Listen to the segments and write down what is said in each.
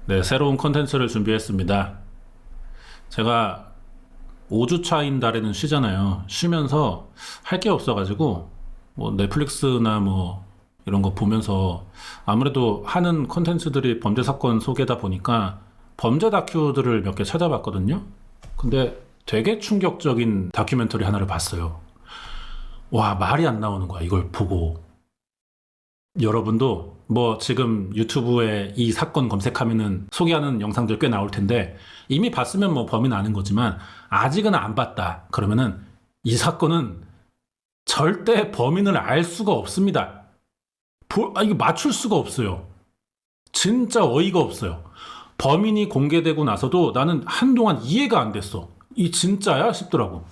네, 새로운 콘텐츠를 준비했습니다. 제가 5주 차인 달에는 쉬잖아요. 쉬면서 할 게 없어가지고, 넷플릭스나 이런 거 보면서 아무래도 하는 콘텐츠들이 범죄 사건 소개다 보니까 범죄 다큐들을 몇 개 찾아봤거든요. 근데 되게 충격적인 다큐멘터리 하나를 봤어요. 와, 말이 안 나오는 거야, 이걸 보고. 여러분도 지금 유튜브에 이 사건 검색하면은 소개하는 영상들 꽤 나올 텐데 이미 봤으면 범인은 아는 거지만 아직은 안 봤다. 그러면은 이 사건은 절대 범인을 알 수가 없습니다. 이거 맞출 수가 없어요. 진짜 어이가 없어요. 범인이 공개되고 나서도 나는 한동안 이해가 안 됐어. 이 진짜야? 싶더라고.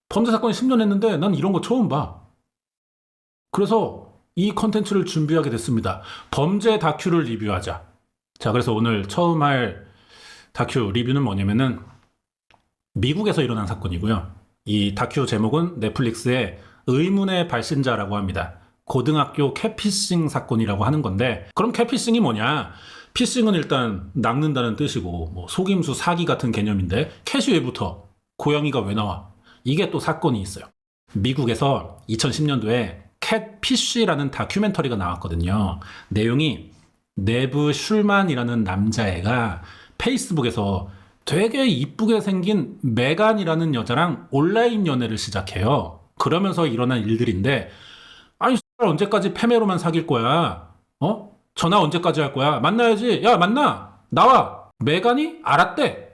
범죄 사건이 10년 했는데 난 이런 거 처음 봐. 그래서 이 컨텐츠를 준비하게 됐습니다. 범죄 다큐를 리뷰하자. 자, 그래서 오늘 처음 할 다큐 리뷰는 뭐냐면은 미국에서 일어난 사건이고요. 이 다큐 제목은 넷플릭스의 의문의 발신자라고 합니다. 고등학교 catfishing 사건이라고 하는 건데, 그럼 catfishing이 뭐냐? 피싱은 일단 낚는다는 뜻이고 속임수 사기 같은 개념인데 캣이 왜 붙어? 고양이가 왜 나와? 이게 또 사건이 있어요. 미국에서 2010년도에 캣피쉬라는 다큐멘터리가 나왔거든요. 내용이 네브 슐만이라는 남자애가 페이스북에서 되게 이쁘게 생긴 메간이라는 여자랑 온라인 연애를 시작해요. 그러면서 일어난 일들인데, 아니 언제까지 페메로만 사귈 거야? 전화 언제까지 할 거야? 만나야지. 야, 만나. 나와. 메간이 알았대.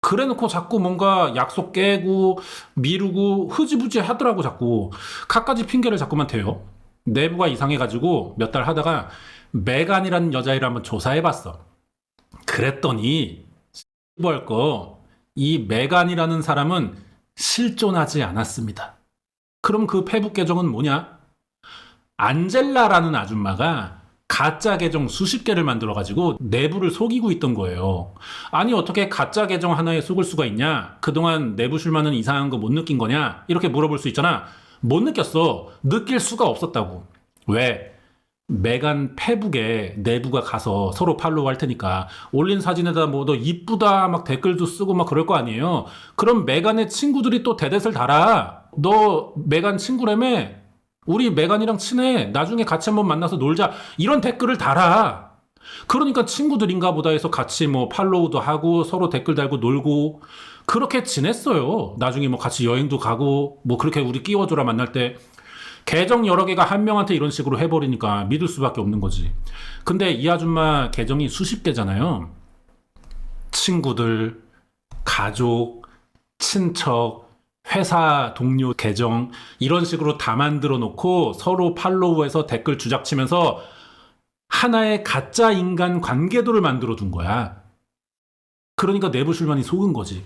그래놓고 자꾸 뭔가 약속 깨고 미루고 흐지부지 하더라고. 자꾸 갖가지 핑계를 자꾸만 대요. 내부가 이상해가지고 몇 달 하다가 메간이라는 여자애를 한번 조사해봤어. 그랬더니 이 메간이라는 사람은 실존하지 않았습니다. 그럼 그 페북 계정은 뭐냐? 안젤라라는 아줌마가 가짜 계정 수십 개를 만들어가지고 내부를 속이고 있던 거예요. 아니 어떻게 가짜 계정 하나에 속을 수가 있냐? 그동안 내부 슐만은 이상한 거 못 느낀 거냐? 이렇게 물어볼 수 있잖아. 못 느꼈어. 느낄 수가 없었다고. 왜? 메간 페북에 내부가 가서 서로 팔로우 할 테니까 올린 사진에다 너 이쁘다 막 댓글도 쓰고 막 그럴 거 아니에요. 그럼 메간의 친구들이 또 대댓을 달아. 너 메간 친구라며? 우리 메간이랑 친해. 나중에 같이 한번 만나서 놀자. 이런 댓글을 달아. 그러니까 친구들인가 보다 해서 같이 팔로우도 하고 서로 댓글 달고 놀고 그렇게 지냈어요. 나중에 같이 여행도 가고 그렇게 우리 끼워줘라 만날 때. 계정 여러 개가 한 명한테 이런 식으로 해버리니까 믿을 수밖에 없는 거지. 근데 이 아줌마 계정이 수십 개잖아요. 친구들, 가족, 친척, 회사 동료 계정 이런 식으로 다 만들어 놓고 서로 팔로우해서 댓글 주작치면서 하나의 가짜 인간 관계도를 만들어 둔 거야. 그러니까 내부 슐만이 속은 거지.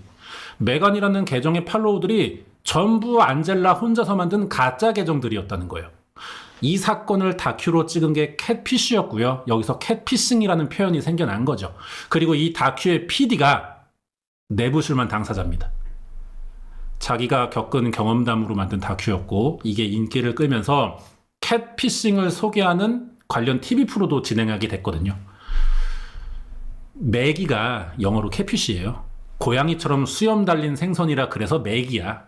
메간이라는 계정의 팔로우들이 전부 안젤라 혼자서 만든 가짜 계정들이었다는 거예요. 이 사건을 다큐로 찍은 게 캣피쉬였고요. 여기서 캣피싱이라는 표현이 생겨난 거죠. 그리고 이 다큐의 PD가 내부 슐만 당사자입니다. 자기가 겪은 경험담으로 만든 다큐였고 이게 인기를 끌면서 캣피싱을 소개하는 관련 TV 프로도 진행하게 됐거든요. 매기가 영어로 캣피쉬예요. 고양이처럼 수염 달린 생선이라 그래서 매기야.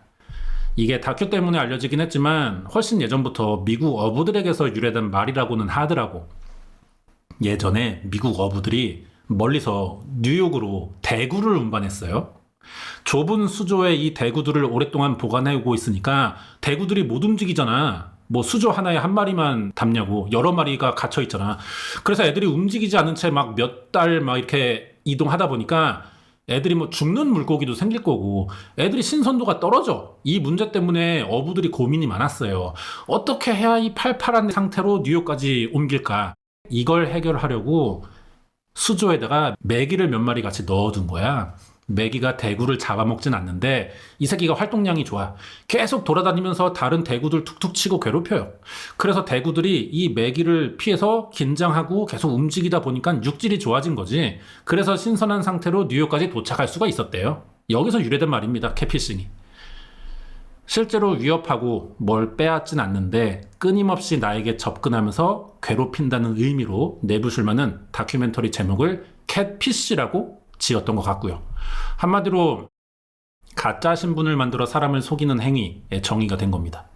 이게 다큐 때문에 알려지긴 했지만 훨씬 예전부터 미국 어부들에게서 유래된 말이라고는 하더라고. 예전에 미국 어부들이 멀리서 뉴욕으로 대구를 운반했어요. 좁은 수조에 이 대구들을 오랫동안 보관하고 있으니까 대구들이 못 움직이잖아. 수조 하나에 한 마리만 담냐고 여러 마리가 갇혀 있잖아. 그래서 애들이 움직이지 않은 채 몇 달 이렇게 이동하다 보니까 애들이 죽는 물고기도 생길 거고 애들이 신선도가 떨어져. 이 문제 때문에 어부들이 고민이 많았어요. 어떻게 해야 이 팔팔한 상태로 뉴욕까지 옮길까? 이걸 해결하려고 수조에다가 메기를 몇 마리 같이 넣어둔 거야. 메기가 대구를 잡아먹진 않는데 이 새끼가 활동량이 좋아. 계속 돌아다니면서 다른 대구들 툭툭 치고 괴롭혀요. 그래서 대구들이 이 메기를 피해서 긴장하고 계속 움직이다 보니까 육질이 좋아진 거지. 그래서 신선한 상태로 뉴욕까지 도착할 수가 있었대요. 여기서 유래된 말입니다. 캣피싱이. 실제로 위협하고 뭘 빼앗진 않는데 끊임없이 나에게 접근하면서 괴롭힌다는 의미로 내부 슐만은 다큐멘터리 제목을 캣피쉬라고 지었던 것 같고요. 한마디로 가짜 신분을 만들어 사람을 속이는 행위의 정의가 된 겁니다.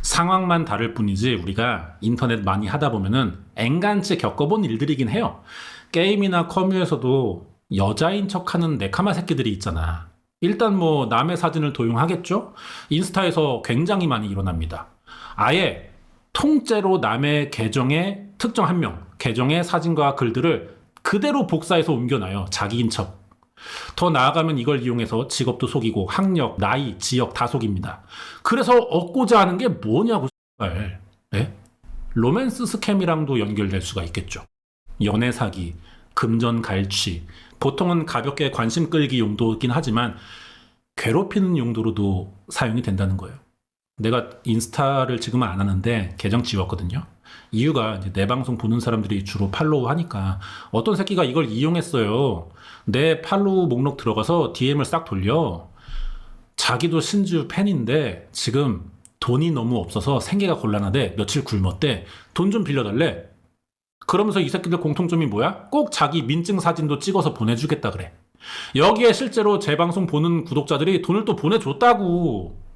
상황만 다를 뿐이지 우리가 인터넷 많이 하다 보면은 앵간치 겪어본 일들이긴 해요. 게임이나 커뮤에서도 여자인 척하는 네카마 새끼들이 있잖아. 일단 뭐 남의 사진을 도용하겠죠? 인스타에서 굉장히 많이 일어납니다. 아예 통째로 남의 계정의 특정 한 명, 계정의 사진과 글들을 그대로 복사해서 옮겨놔요. 자기인 척. 더 나아가면 이걸 이용해서 직업도 속이고 학력, 나이, 지역 다 속입니다. 그래서 얻고자 하는 게 뭐냐고. 네? 로맨스 스캠이랑도 연결될 수가 있겠죠. 연애 사기, 금전 갈취, 보통은 가볍게 관심 끌기 용도이긴 하지만 괴롭히는 용도로도 사용이 된다는 거예요. 내가 인스타를 지금은 안 하는데 계정 지웠거든요. 이유가 이제 내 방송 보는 사람들이 주로 팔로우 하니까 어떤 새끼가 이걸 이용했어요. 내 팔로우 목록 들어가서 DM을 싹 돌려. 자기도 신주 팬인데 지금 돈이 너무 없어서 생계가 곤란하대. 며칠 굶었대. 돈 좀 빌려달래. 그러면서 이 새끼들 공통점이 뭐야? 꼭 자기 민증 사진도 찍어서 보내주겠다 그래. 여기에 실제로 제 방송 보는 구독자들이 돈을 또 보내줬다고.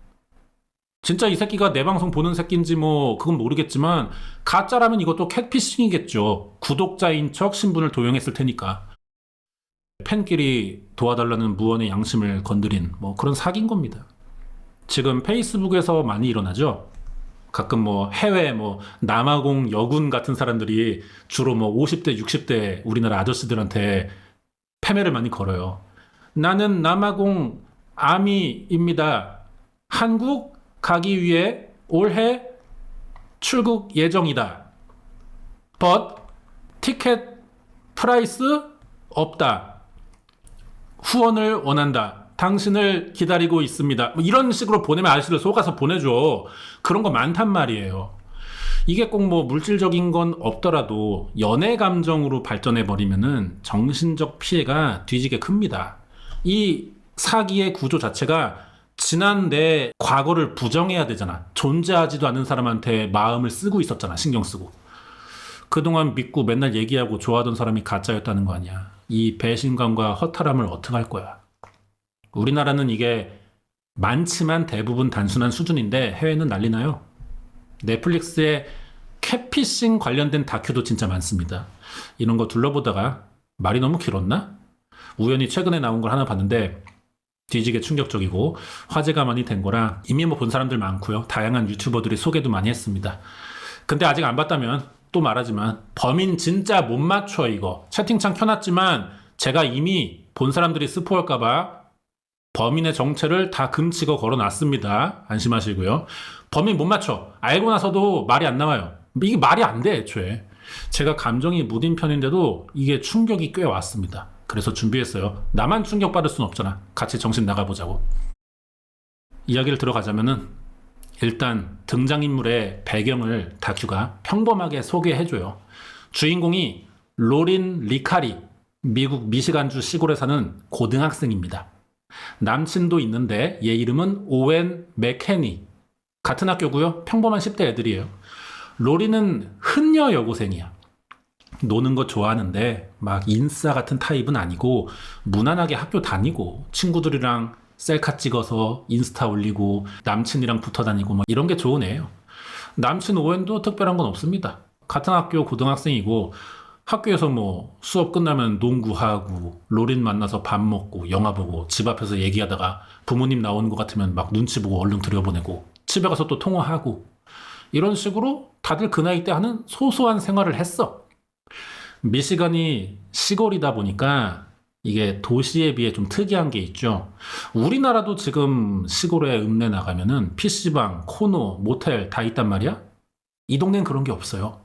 진짜 이 새끼가 내 방송 보는 새끼인지 뭐 그건 모르겠지만 가짜라면 이것도 캣피싱이겠죠. 구독자인 척 신분을 도용했을 테니까. 팬끼리 도와달라는 무언의 양심을 건드린 뭐 그런 사기인 겁니다. 지금 페이스북에서 많이 일어나죠. 가끔 뭐 해외 뭐 남아공 여군 같은 사람들이 주로 뭐 50대 60대 우리나라 아저씨들한테 패매를 많이 걸어요. 나는 남아공 아미입니다. 한국 가기 위해 올해 출국 예정이다. But 티켓 프라이스 없다. 후원을 원한다. 당신을 기다리고 있습니다. 뭐 이런 식으로 보내면 아저씨를 속아서 보내줘. 그런 거 많단 말이에요. 이게 꼭 뭐 물질적인 건 없더라도 연애 감정으로 발전해 버리면은 정신적 피해가 뒤지게 큽니다. 이 사기의 구조 자체가 지난 내 과거를 부정해야 되잖아. 존재하지도 않은 사람한테 마음을 쓰고 있었잖아. 신경 쓰고. 그동안 믿고 맨날 얘기하고 좋아하던 사람이 가짜였다는 거 아니야. 이 배신감과 허탈함을 어떻게 할 거야. 우리나라는 이게 많지만 대부분 단순한 수준인데 해외는 난리나요. 넷플릭스에 캣피싱 관련된 다큐도 진짜 많습니다. 이런 거 둘러보다가 말이 너무 길었나? 우연히 최근에 나온 걸 하나 봤는데 뒤지게 충격적이고 화제가 많이 된 거라 이미 뭐 본 사람들 많고요. 다양한 유튜버들이 소개도 많이 했습니다. 근데 아직 안 봤다면 또 말하지만 범인 진짜 못 맞춰 이거. 채팅창 켜놨지만 제가 이미 본 사람들이 스포할까봐 범인의 정체를 다 금치고 걸어놨습니다. 안심하시고요. 범인 못 맞춰. 알고 나서도 말이 안 나와요. 이게 말이 안 돼 애초에. 제가 감정이 무딘 편인데도 이게 충격이 꽤 왔습니다. 그래서 준비했어요. 나만 충격받을 순 없잖아. 같이 정신 나가보자고. 이야기를 들어가자면은 일단 등장인물의 배경을 다큐가 평범하게 소개해줘요. 주인공이 로린 리카리, 미국 미시간주 시골에 사는 고등학생입니다. 남친도 있는데 얘 이름은 오웬 맥케니. 같은 학교고요. 평범한 10대 애들이에요. 로린은 흔녀 여고생이야. 노는 거 좋아하는데 막 인싸 같은 타입은 아니고 무난하게 학교 다니고 친구들이랑 셀카 찍어서 인스타 올리고 남친이랑 붙어 다니고 뭐 이런 게 좋은 애예요. 남친 오웬도 특별한 건 없습니다. 같은 학교 고등학생이고 학교에서 뭐 수업 끝나면 농구하고 로린 만나서 밥 먹고 영화 보고 집 앞에서 얘기하다가 부모님 나오는 것 같으면 막 눈치 보고 얼른 들여보내고 집에 가서 또 통화하고 이런 식으로 다들 그 나이 때 하는 소소한 생활을 했어. 미시간이 시골이다 보니까 이게 도시에 비해 좀 특이한 게 있죠. 우리나라도 지금 시골에 읍내 나가면은 PC방, 코노, 모텔 다 있단 말이야? 이 동네는 그런 게 없어요.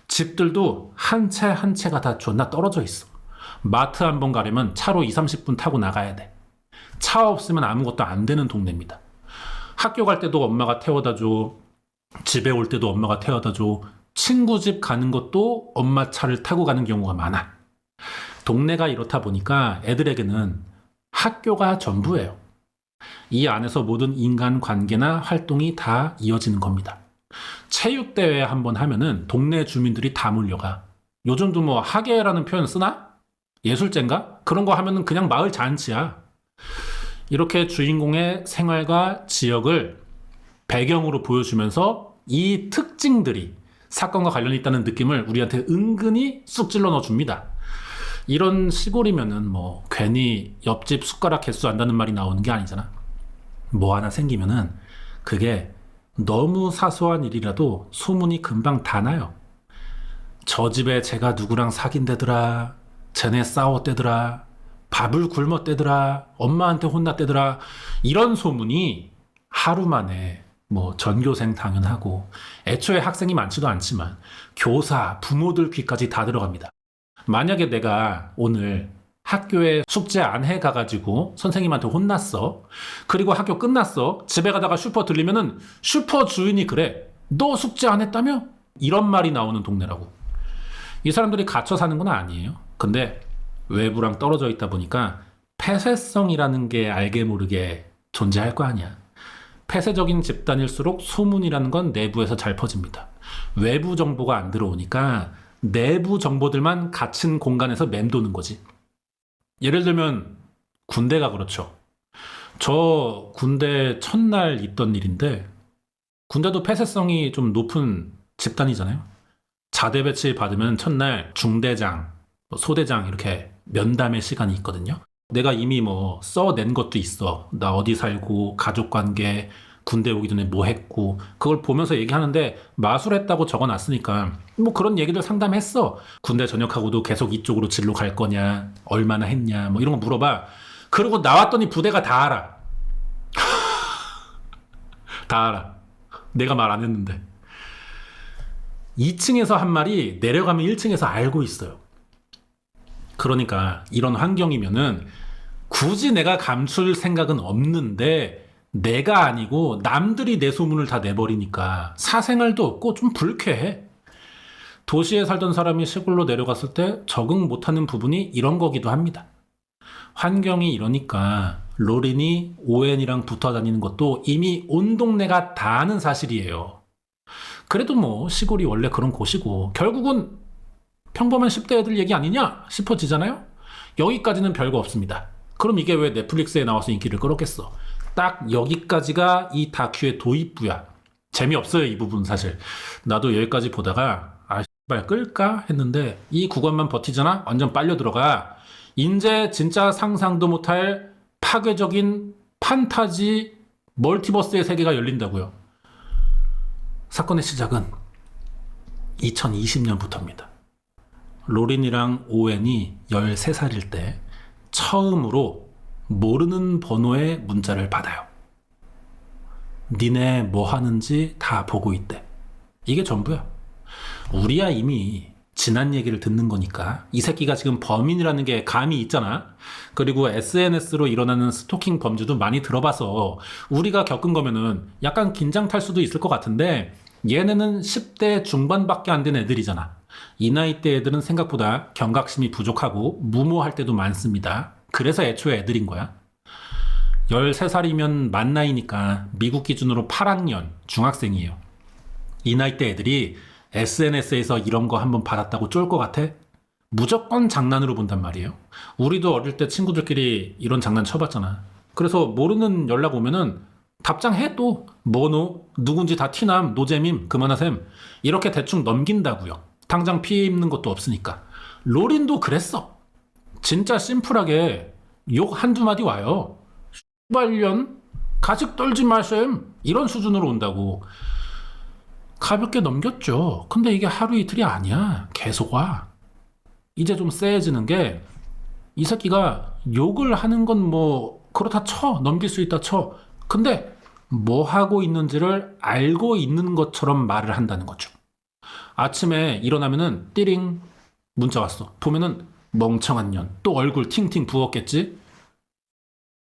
집들도 한 채 한 채가 다 존나 떨어져 있어. 마트 한 번 가려면 차로 20-30분 타고 나가야 돼. 차 없으면 아무것도 안 되는 동네입니다. 학교 갈 때도 엄마가 태워다 줘. 집에 올 때도 엄마가 태워다 줘. 친구 집 가는 것도 엄마 차를 타고 가는 경우가 많아. 동네가 이렇다 보니까 애들에게는 학교가 전부예요. 이 안에서 모든 인간관계나 활동이 다 이어지는 겁니다. 체육대회 한번 하면은 동네 주민들이 다 몰려가. 요즘도 뭐 하계라는 표현 쓰나? 예술제인가? 그런 거 하면은 그냥 마을 잔치야. 이렇게 주인공의 생활과 지역을 배경으로 보여주면서 이 특징들이 사건과 관련이 있다는 느낌을 우리한테 은근히 쑥 찔러 넣어줍니다. 이런 시골이면은 뭐 괜히 옆집 숟가락 개수 안다는 말이 나오는 게 아니잖아. 뭐 하나 생기면은 그게 너무 사소한 일이라도 소문이 금방 다 나요. 저 집에 제가 누구랑 사귄대더라, 쟤네 싸웠대더라, 밥을 굶었대더라, 엄마한테 혼났대더라, 이런 소문이 하루 만에 뭐 전교생 당연하고 애초에 학생이 많지도 않지만 교사, 부모들 귀까지 다 들어갑니다. 만약에 내가 오늘 학교에 숙제 안 해가가지고 선생님한테 혼났어. 그리고 학교 끝났어. 집에 가다가 슈퍼 들리면은 슈퍼 주인이 그래. 너 숙제 안 했다며? 이런 말이 나오는 동네라고. 이 사람들이 갇혀 사는 건 아니에요. 근데 외부랑 떨어져 있다 보니까 폐쇄성이라는 게 알게 모르게 존재할 거 아니야. 폐쇄적인 집단일수록 소문이라는 건 내부에서 잘 퍼집니다. 외부 정보가 안 들어오니까 내부 정보들만 갇힌 공간에서 맴도는 거지. 예를 들면 군대가 그렇죠. 저 군대 첫날 있던 일인데 군대도 폐쇄성이 좀 높은 집단이잖아요. 자대 배치 받으면 첫날 중대장, 소대장 이렇게 면담의 시간이 있거든요. 내가 이미 뭐 써낸 것도 있어. 나 어디 살고 가족관계, 군대 오기 전에 뭐 했고 그걸 보면서 얘기하는데 마술했다고 적어놨으니까 뭐 그런 얘기들 상담했어. 군대 전역하고도 계속 이쪽으로 진로 갈 거냐, 얼마나 했냐 뭐 이런 거 물어봐. 그리고 나왔더니 부대가 다 알아. 다 알아. 내가 말 안 했는데. 2층에서 한 말이 내려가면 1층에서 알고 있어요. 그러니까 이런 환경이면은 굳이 내가 감출 생각은 없는데 내가 아니고 남들이 내 소문을 다 내버리니까 사생활도 없고 좀 불쾌해. 도시에 살던 사람이 시골로 내려갔을 때 적응 못하는 부분이 이런 거기도 합니다. 환경이 이러니까 로린이 오웬이랑 붙어 다니는 것도 이미 온 동네가 다 아는 사실이에요. 그래도 뭐 시골이 원래 그런 곳이고 결국은 평범한 10대 애들 얘기 아니냐 싶어지잖아요. 여기까지는 별거 없습니다. 그럼 이게 왜 넷플릭스에 나와서 인기를 끌었겠어? 딱 여기까지가 이 다큐의 도입부야. 재미없어요 이 부분 사실. 나도 여기까지 보다가 씨발 끌까 했는데 이 구간만 버티잖아? 완전 빨려 들어가. 이제 진짜 상상도 못할 파괴적인 판타지 멀티버스의 세계가 열린다고요. 사건의 시작은 2020년부터입니다. 로린이랑 오웬이 13살일 때 처음으로 모르는 번호의 문자를 받아요. 니네 뭐 하는지 다 보고 있대. 이게 전부야. 우리야 이미 지난 얘기를 듣는 거니까 이 새끼가 지금 범인이라는 게 감이 있잖아. 그리고 SNS로 일어나는 스토킹 범죄도 많이 들어봐서 우리가 겪은 거면은 약간 긴장 탈 수도 있을 것 같은데 얘네는 10대 중반밖에 안 된 애들이잖아. 이 나이대 애들은 생각보다 경각심이 부족하고 무모할 때도 많습니다. 그래서 애초에 애들인 거야. 13살이면 만 나이니까 미국 기준으로 8학년 중학생이에요. 이 나이대 애들이 SNS에서 이런 거 한번 받았다고 쫄 것 같아? 무조건 장난으로 본단 말이에요. 우리도 어릴 때 친구들끼리 이런 장난 쳐봤잖아. 그래서 모르는 연락 오면은 답장해 또. 뭐노? 누군지 다 티남, 노잼임, 그만하셈. 이렇게 대충 넘긴다고요. 당장 피해 입는 것도 없으니까. 로린도 그랬어. 진짜 심플하게 욕 한두 마디 와요. X발년? 가식 떨지 마셈. 이런 수준으로 온다고. 가볍게 넘겼죠. 근데 이게 하루 이틀이 아니야. 계속 와. 이제 좀 쎄해지는 게 이 새끼가 욕을 하는 건 뭐 그렇다 쳐. 넘길 수 있다 쳐. 근데 뭐 하고 있는지를 알고 있는 것처럼 말을 한다는 거죠. 아침에 일어나면은 띠링 문자 왔어. 보면은 멍청한 년. 또 얼굴 팅팅 부었겠지?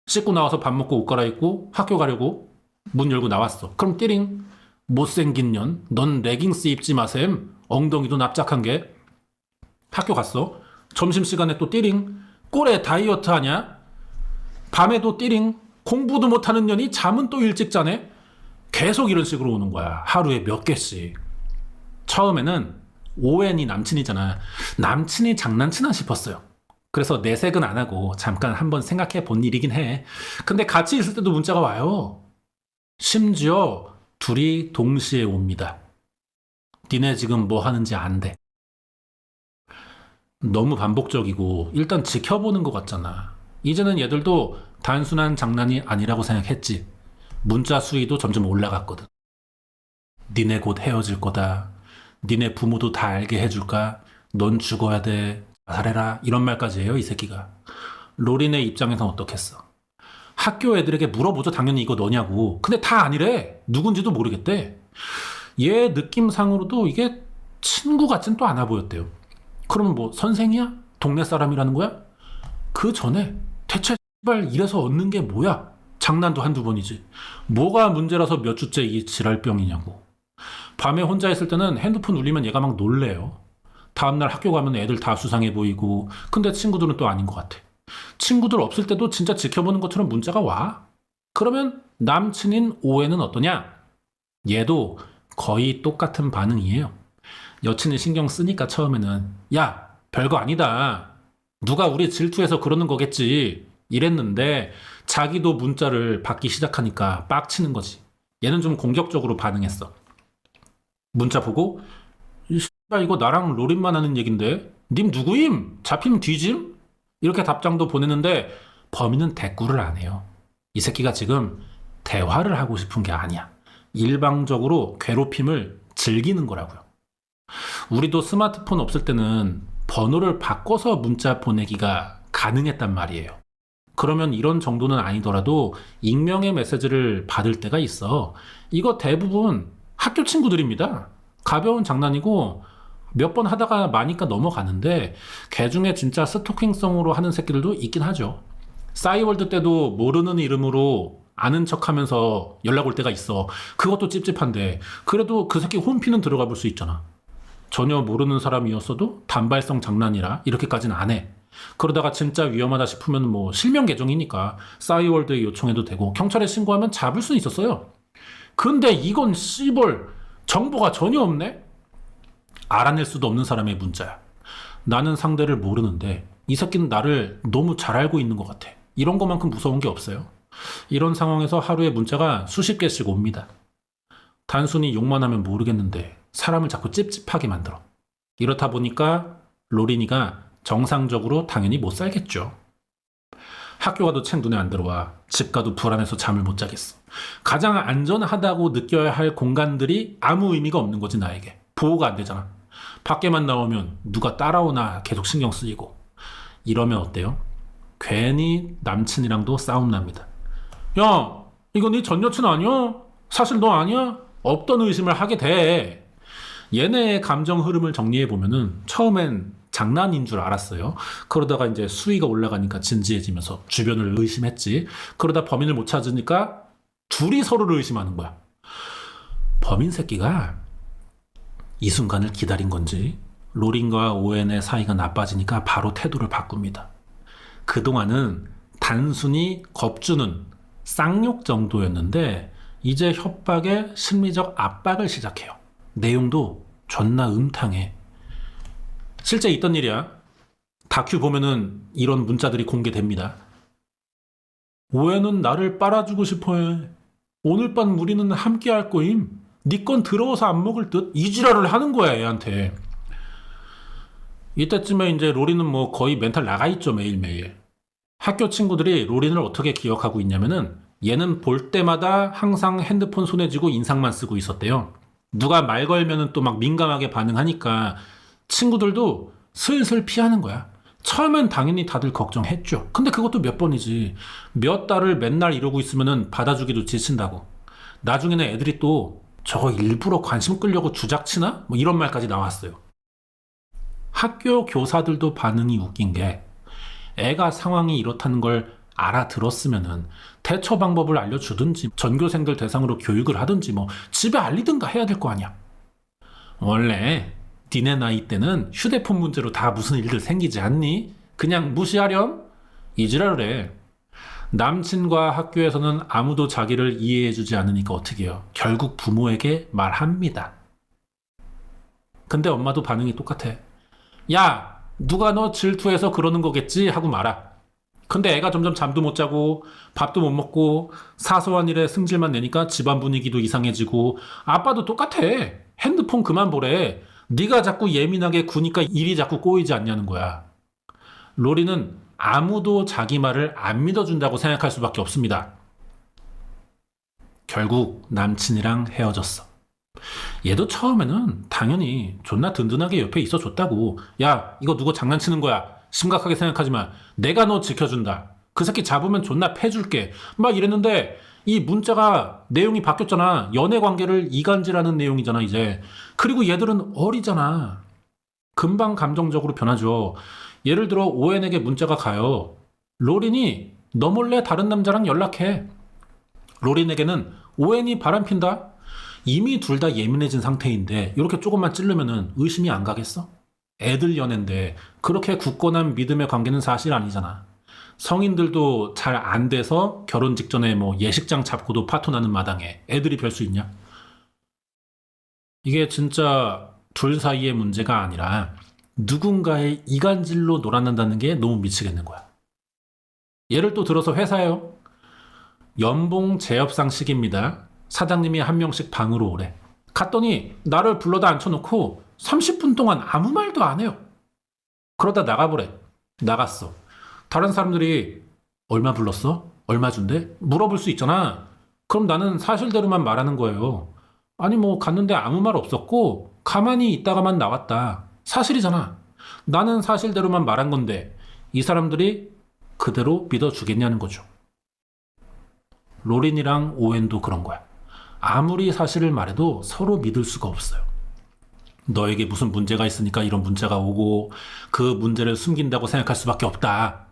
씻고 나와서 밥 먹고 옷 갈아입고 학교 가려고 문 열고 나왔어. 그럼 띠링 못생긴 년. 넌 레깅스 입지 마셈. 엉덩이도 납작한 게. 학교 갔어. 점심시간에 또 띠링 꼴에 다이어트 하냐? 밤에도 띠링 공부도 못하는 년이 잠은 또 일찍 자네? 계속 이런 식으로 오는 거야. 하루에 몇 개씩. 처음에는 오웬이 남친이잖아. 남친이 장난치나 싶었어요. 그래서 내색은 안 하고 잠깐 한번 생각해 본 일이긴 해. 근데 같이 있을 때도 문자가 와요. 심지어 둘이 동시에 옵니다. 니네 지금 뭐 하는지 안 돼. 너무 반복적이고 일단 지켜보는 것 같잖아. 이제는 얘들도 단순한 장난이 아니라고 생각했지. 문자 수위도 점점 올라갔거든. 니네 곧 헤어질 거다. 니네 부모도 다 알게 해줄까? 넌 죽어야 돼. 자살해라. 이런 말까지 해요, 이 새끼가. 로린의 입장에선 어떻겠어? 학교 애들에게 물어보죠, 당연히 이거 너냐고. 근데 다 아니래. 누군지도 모르겠대. 얘 느낌상으로도 이게 친구 같진 또 않아 보였대요. 그러면 뭐 선생이야? 동네 사람이라는 거야? 그 전에 대체 발 이래서 얻는 게 뭐야? 장난도 한두 번이지. 뭐가 문제라서 몇 주째 이 지랄병이냐고. 밤에 혼자 있을 때는 핸드폰 울리면 얘가 막 놀래요. 다음날 학교 가면 애들 다 수상해 보이고. 근데 친구들은 또 아닌 것 같아. 친구들 없을 때도 진짜 지켜보는 것처럼 문자가 와. 그러면 남친인 오해는 어떠냐? 얘도 거의 똑같은 반응이에요. 여친이 신경 쓰니까 처음에는 야, 별거 아니다. 누가 우리 질투해서 그러는 거겠지. 이랬는데 자기도 문자를 받기 시작하니까 빡치는 거지. 얘는 좀 공격적으로 반응했어. 문자 보고 이 씨발 이거 나랑 로린만 하는 얘긴데 님 누구임? 잡히면 뒤짐? 이렇게 답장도 보내는데 범인은 대꾸를 안 해요. 이 새끼가 지금 대화를 하고 싶은 게 아니야. 일방적으로 괴롭힘을 즐기는 거라고요. 우리도 스마트폰 없을 때는 번호를 바꿔서 문자 보내기가 가능했단 말이에요. 그러면 이런 정도는 아니더라도 익명의 메시지를 받을 때가 있어. 이거 대부분 학교 친구들입니다. 가벼운 장난이고 몇 번 하다가 마니까 넘어가는데 걔 중에 진짜 스토킹성으로 하는 새끼들도 있긴 하죠. 싸이월드 때도 모르는 이름으로 아는 척하면서 연락 올 때가 있어. 그것도 찝찝한데 그래도 그 새끼 홈피는 들어가 볼 수 있잖아. 전혀 모르는 사람이었어도 단발성 장난이라 이렇게까지는 안 해. 그러다가 진짜 위험하다 싶으면 뭐 실명 계정이니까 싸이월드에 요청해도 되고 경찰에 신고하면 잡을 수 있었어요. 근데 이건 씨벌 정보가 전혀 없네? 알아낼 수도 없는 사람의 문자야. 나는 상대를 모르는데 이 새끼는 나를 너무 잘 알고 있는 것 같아. 이런 것만큼 무서운 게 없어요. 이런 상황에서 하루에 문자가 수십 개씩 옵니다. 단순히 욕만 하면 모르겠는데 사람을 자꾸 찝찝하게 만들어. 이렇다 보니까 로린이가 정상적으로 당연히 못 살겠죠. 학교 가도 책 눈에 안 들어와. 집 가도 불안해서 잠을 못 자겠어. 가장 안전하다고 느껴야 할 공간들이 아무 의미가 없는 거지 나에게. 보호가 안 되잖아. 밖에만 나오면 누가 따라오나 계속 신경 쓰이고. 이러면 어때요? 괜히 남친이랑도 싸움 납니다. 야, 이거 네 전 여친 아니야? 사실 너 아니야? 없던 의심을 하게 돼. 얘네의 감정 흐름을 정리해보면은 처음엔 장난인 줄 알았어요. 그러다가 이제 수위가 올라가니까 진지해지면서 주변을 의심했지. 그러다 범인을 못 찾으니까 둘이 서로를 의심하는 거야. 범인 새끼가 이 순간을 기다린 건지 로린과 오웬의 사이가 나빠지니까 바로 태도를 바꿉니다. 그동안은 단순히 겁주는 쌍욕 정도였는데 이제 협박에 심리적 압박을 시작해요. 내용도 존나 음탕해. 실제 있던 일이야. 다큐 보면은 이런 문자들이 공개됩니다. 오해는 나를 빨아주고 싶어해. 오늘 밤 우리는 함께 할 거임. 네 건 더러워서 안 먹을 듯. 이 지랄을 하는 거야 얘한테. 이때쯤에 이제 로린은 뭐 거의 멘탈 나가 있죠 매일매일. 학교 친구들이 로린을 어떻게 기억하고 있냐면은 얘는 볼 때마다 항상 핸드폰 손에 쥐고 인상만 쓰고 있었대요. 누가 말 걸면은 또 막 민감하게 반응하니까 친구들도 슬슬 피하는 거야. 처음엔 당연히 다들 걱정했죠. 근데 그것도 몇 번이지. 몇 달을 맨날 이러고 있으면은 받아주기도 지친다고. 나중에는 애들이 또 저거 일부러 관심 끌려고 주작치나? 뭐 이런 말까지 나왔어요. 학교 교사들도 반응이 웃긴 게 애가 상황이 이렇다는 걸 알아들었으면은 대처 방법을 알려주든지 전교생들 대상으로 교육을 하든지 뭐 집에 알리든가 해야 될 거 아니야. 원래 니네 나이 때는 휴대폰 문제로 다 무슨 일들 생기지 않니? 그냥 무시하렴? 이지랄을 해. 남친과 학교에서는 아무도 자기를 이해해주지 않으니까 어떻게 해요? 결국 부모에게 말합니다. 근데 엄마도 반응이 똑같아. 야, 누가 너 질투해서 그러는 거겠지 하고 말아. 근데 애가 점점 잠도 못 자고 밥도 못 먹고 사소한 일에 승질만 내니까 집안 분위기도 이상해지고 아빠도 똑같아. 핸드폰 그만 보래. 네가 자꾸 예민하게 구니까 일이 자꾸 꼬이지 않냐는 거야. 로리는 아무도 자기 말을 안 믿어준다고 생각할 수밖에 없습니다. 결국 남친이랑 헤어졌어. 얘도 처음에는 당연히 존나 든든하게 옆에 있어 줬다고. 야, 이거 누구 장난치는 거야. 심각하게 생각하지 마. 내가 너 지켜준다. 그 새끼 잡으면 존나 패줄게. 막 이랬는데 이 문자가 내용이 바뀌었잖아. 연애 관계를 이간질하는 내용이잖아 이제. 그리고 얘들은 어리잖아. 금방 감정적으로 변하죠. 예를 들어 오웬에게 문자가 가요. 로린이 너 몰래 다른 남자랑 연락해. 로린에게는 오웬이 바람핀다. 이미 둘 다 예민해진 상태인데 이렇게 조금만 찌르면은 의심이 안 가겠어? 애들 연애인데 그렇게 굳건한 믿음의 관계는 사실 아니잖아. 성인들도 잘 안 돼서 결혼 직전에 뭐 예식장 잡고도 파토나는 마당에 애들이 별 수 있냐? 이게 진짜 둘 사이의 문제가 아니라 누군가의 이간질로 놀아난다는 게 너무 미치겠는 거야. 예를 또 들어서 회사요. 연봉 재협상식입니다. 사장님이 한 명씩 방으로 오래. 갔더니 나를 불러다 앉혀놓고 30분 동안 아무 말도 안 해요. 그러다 나가보래. 나갔어. 다른 사람들이 얼마 불렀어? 얼마 준대? 물어볼 수 있잖아. 그럼 나는 사실대로만 말하는 거예요. 아니 뭐 갔는데 아무 말 없었고 가만히 있다가만 나왔다. 사실이잖아. 나는 사실대로만 말한 건데 이 사람들이 그대로 믿어주겠냐는 거죠. 로린이랑 오웬도 그런 거야. 아무리 사실을 말해도 서로 믿을 수가 없어요. 너에게 무슨 문제가 있으니까 이런 문자가 오고 그 문제를 숨긴다고 생각할 수밖에 없다.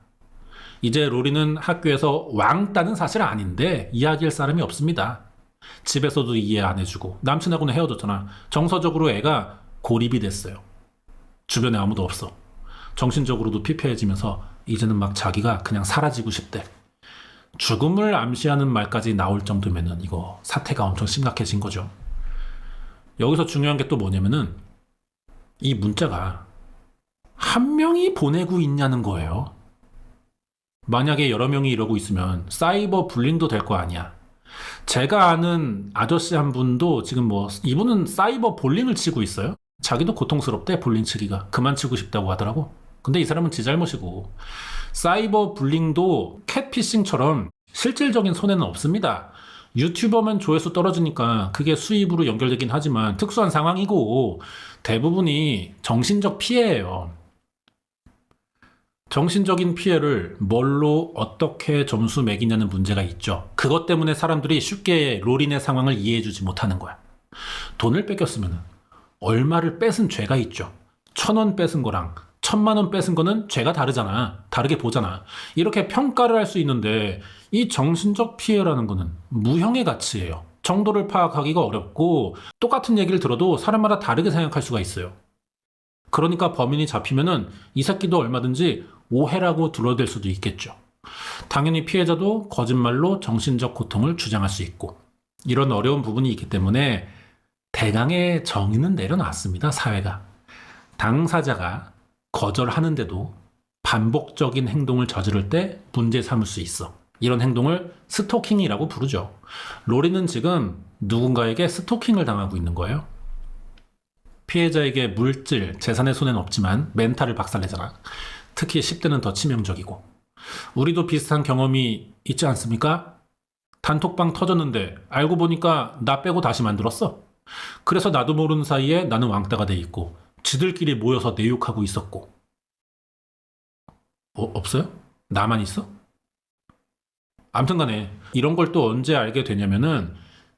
이제 로리는 학교에서 왕따는 사실 아닌데 이야기할 사람이 없습니다. 집에서도 이해 안 해주고 남친하고는 헤어졌잖아. 정서적으로 애가 고립이 됐어요. 주변에 아무도 없어. 정신적으로도 피폐해지면서 이제는 막 자기가 그냥 사라지고 싶대. 죽음을 암시하는 말까지 나올 정도면은 이거 사태가 엄청 심각해진 거죠. 여기서 중요한 게 또 뭐냐면은 이 문자가 한 명이 보내고 있냐는 거예요. 만약에 여러 명이 이러고 있으면 사이버 불링도 될 거 아니야. 제가 아는 아저씨 한 분도 지금 뭐 이분은 사이버 볼링을 치고 있어요. 자기도 고통스럽대 볼링 치기가. 그만 치고 싶다고 하더라고. 근데 이 사람은 지 잘못이고 사이버 불링도 캣피싱처럼 실질적인 손해는 없습니다. 유튜버면 조회수 떨어지니까 그게 수입으로 연결되긴 하지만 특수한 상황이고 대부분이 정신적 피해예요. 정신적인 피해를 뭘로 어떻게 점수 매기냐는 문제가 있죠. 그것 때문에 사람들이 쉽게 로린의 상황을 이해해주지 못하는 거야. 돈을 뺏겼으면 얼마를 뺏은 죄가 있죠. 1,000원 뺏은 거랑 1,000만 원 뺏은 거는 죄가 다르잖아. 다르게 보잖아. 이렇게 평가를 할 수 있는데 이 정신적 피해라는 거는 무형의 가치예요. 정도를 파악하기가 어렵고 똑같은 얘기를 들어도 사람마다 다르게 생각할 수가 있어요. 그러니까 범인이 잡히면은 이 새끼도 얼마든지 오해라고 둘러댈 수도 있겠죠. 당연히 피해자도 거짓말로 정신적 고통을 주장할 수 있고 이런 어려운 부분이 있기 때문에 대강의 정의는 내려놨습니다. 사회가. 당사자가 거절하는데도 반복적인 행동을 저지를 때 문제 삼을 수 있어. 이런 행동을 스토킹이라고 부르죠. 로리는 지금 누군가에게 스토킹을 당하고 있는 거예요. 피해자에게 물질, 재산의 손해는 없지만 멘탈을 박살내잖아. 특히 10대는 더 치명적이고. 우리도 비슷한 경험이 있지 않습니까? 단톡방 터졌는데 알고 보니까 나 빼고 다시 만들었어. 그래서 나도 모르는 사이에 나는 왕따가 돼 있고 지들끼리 모여서 내 욕하고 있었고. 없어요? 나만 있어? 아무튼 간에 이런 걸 또 언제 알게 되냐면은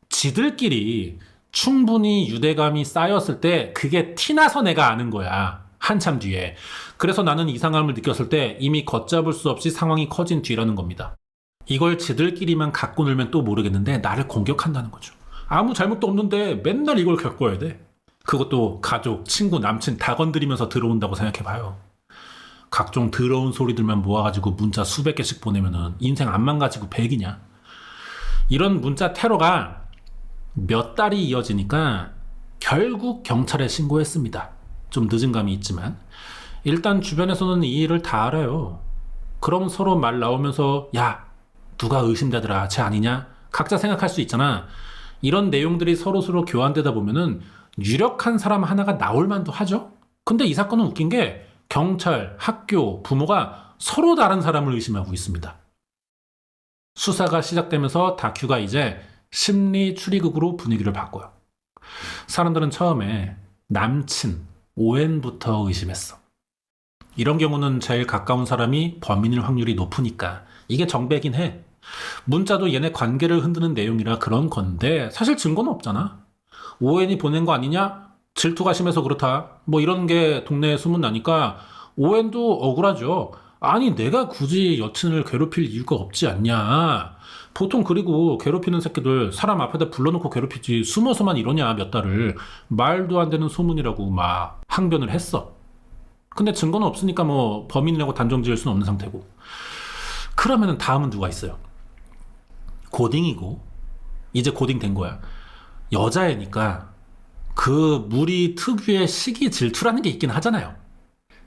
지들끼리 충분히 유대감이 쌓였을 때 그게 티나서 내가 아는 거야. 한참 뒤에. 그래서 나는 이상함을 느꼈을 때 이미 걷잡을 수 없이 상황이 커진 뒤라는 겁니다. 이걸 지들끼리만 갖고 놀면 또 모르겠는데 나를 공격한다는 거죠. 아무 잘못도 없는데 맨날 이걸 겪어야 돼. 그것도 가족, 친구, 남친 다 건드리면서 들어온다고 생각해봐요. 각종 더러운 소리들만 모아가지고 문자 수백 개씩 보내면은 인생 안 망가지고 100이냐. 이런 문자 테러가 몇 달이 이어지니까 결국 경찰에 신고했습니다. 좀 늦은 감이 있지만 일단 주변에서는 이 일을 다 알아요. 그럼 서로 말 나오면서 야, 누가 의심되더라, 쟤 아니냐? 각자 생각할 수 있잖아. 이런 내용들이 서로서로 교환되다 보면은 유력한 사람 하나가 나올 만도 하죠. 근데 이 사건은 웃긴 게 경찰, 학교, 부모가 서로 다른 사람을 의심하고 있습니다. 수사가 시작되면서 다큐가 이제 심리 추리극으로 분위기를 바꿔요. 사람들은 처음에 남친, 오웬부터 의심했어. 이런 경우는 제일 가까운 사람이 범인일 확률이 높으니까 이게 정배긴 해. 문자도 얘네 관계를 흔드는 내용이라 그런 건데 사실 증거는 없잖아. 오웬이 보낸 거 아니냐? 질투가 심해서 그렇다. 뭐 이런 게 동네에 소문나니까 오웬도 억울하죠. 아니 내가 굳이 여친을 괴롭힐 이유가 없지 않냐. 보통 그리고 괴롭히는 새끼들 사람 앞에다 불러놓고 괴롭히지 숨어서만 이러냐 몇 달을. 말도 안 되는 소문이라고 막 항변을 했어. 근데 증거는 없으니까 뭐 범인이라고 단정 지을 수는 없는 상태고. 그러면은 다음은 누가 있어요? 고딩이고 이제 고딩 된 거야. 여자애니까 그 무리 특유의 시기 질투라는 게 있긴 하잖아요.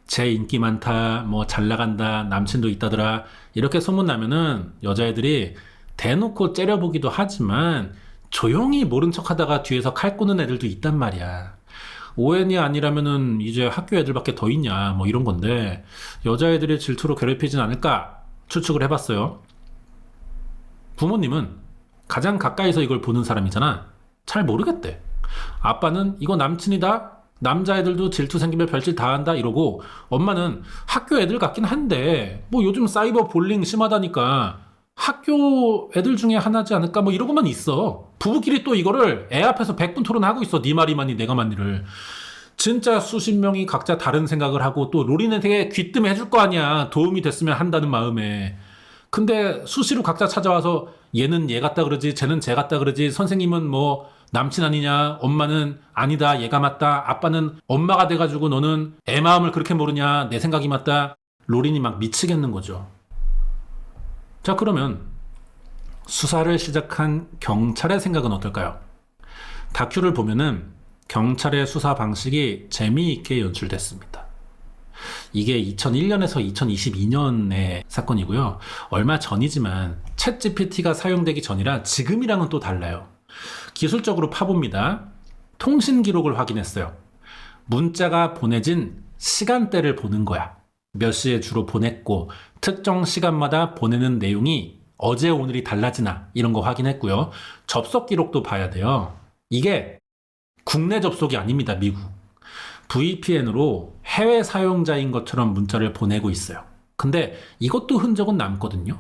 제 인기 많다, 뭐 잘 나간다, 남친도 있다더라 이렇게 소문나면은 여자애들이 대놓고 째려보기도 하지만 조용히 모른 척하다가 뒤에서 칼 꼬는 애들도 있단 말이야. 오웬이 아니라면은 이제 학교 애들밖에 더 있냐 뭐 이런 건데 여자애들이 질투로 괴롭히진 않을까 추측을 해봤어요. 부모님은 가장 가까이서 이걸 보는 사람이잖아. 잘 모르겠대. 아빠는 이거 남친이다, 남자애들도 질투 생기면 별짓 다 한다 이러고, 엄마는 학교 애들 같긴 한데 뭐 요즘 사이버 볼링 심하다니까 학교 애들 중에 하나지 않을까 뭐 이러고만 있어. 부부끼리 또 이거를 애 앞에서 백분 토론하고 있어. 네 말이 맞니 내가 맞니를. 진짜 수십 명이 각자 다른 생각을 하고 또 로리는 되게 귀뜸해줄 거 아니야. 도움이 됐으면 한다는 마음에. 근데 수시로 각자 찾아와서 얘는 얘 같다 그러지, 쟤는 쟤 같다 그러지, 선생님은 뭐 남친 아니냐, 엄마는 아니다, 얘가 맞다, 아빠는 엄마가 돼가지고 너는 애 마음을 그렇게 모르냐, 내 생각이 맞다. 로린이 막 미치겠는 거죠. 자, 그러면 수사를 시작한 경찰의 생각은 어떨까요? 다큐를 보면은 경찰의 수사 방식이 재미있게 연출됐습니다. 이게 2001년에서 2022년의 사건이고요. 얼마 전이지만 챗 GPT가 사용되기 전이라 지금이랑은 또 달라요. 기술적으로 파봅니다. 통신 기록을 확인했어요. 문자가 보내진 시간대를 보는 거야. 몇 시에 주로 보냈고 특정 시간마다 보내는 내용이 어제 오늘이 달라지나 이런 거 확인했고요. 접속 기록도 봐야 돼요. 이게 국내 접속이 아닙니다. 미국. VPN으로 해외 사용자인 것처럼 문자를 보내고 있어요. 근데 이것도 흔적은 남거든요.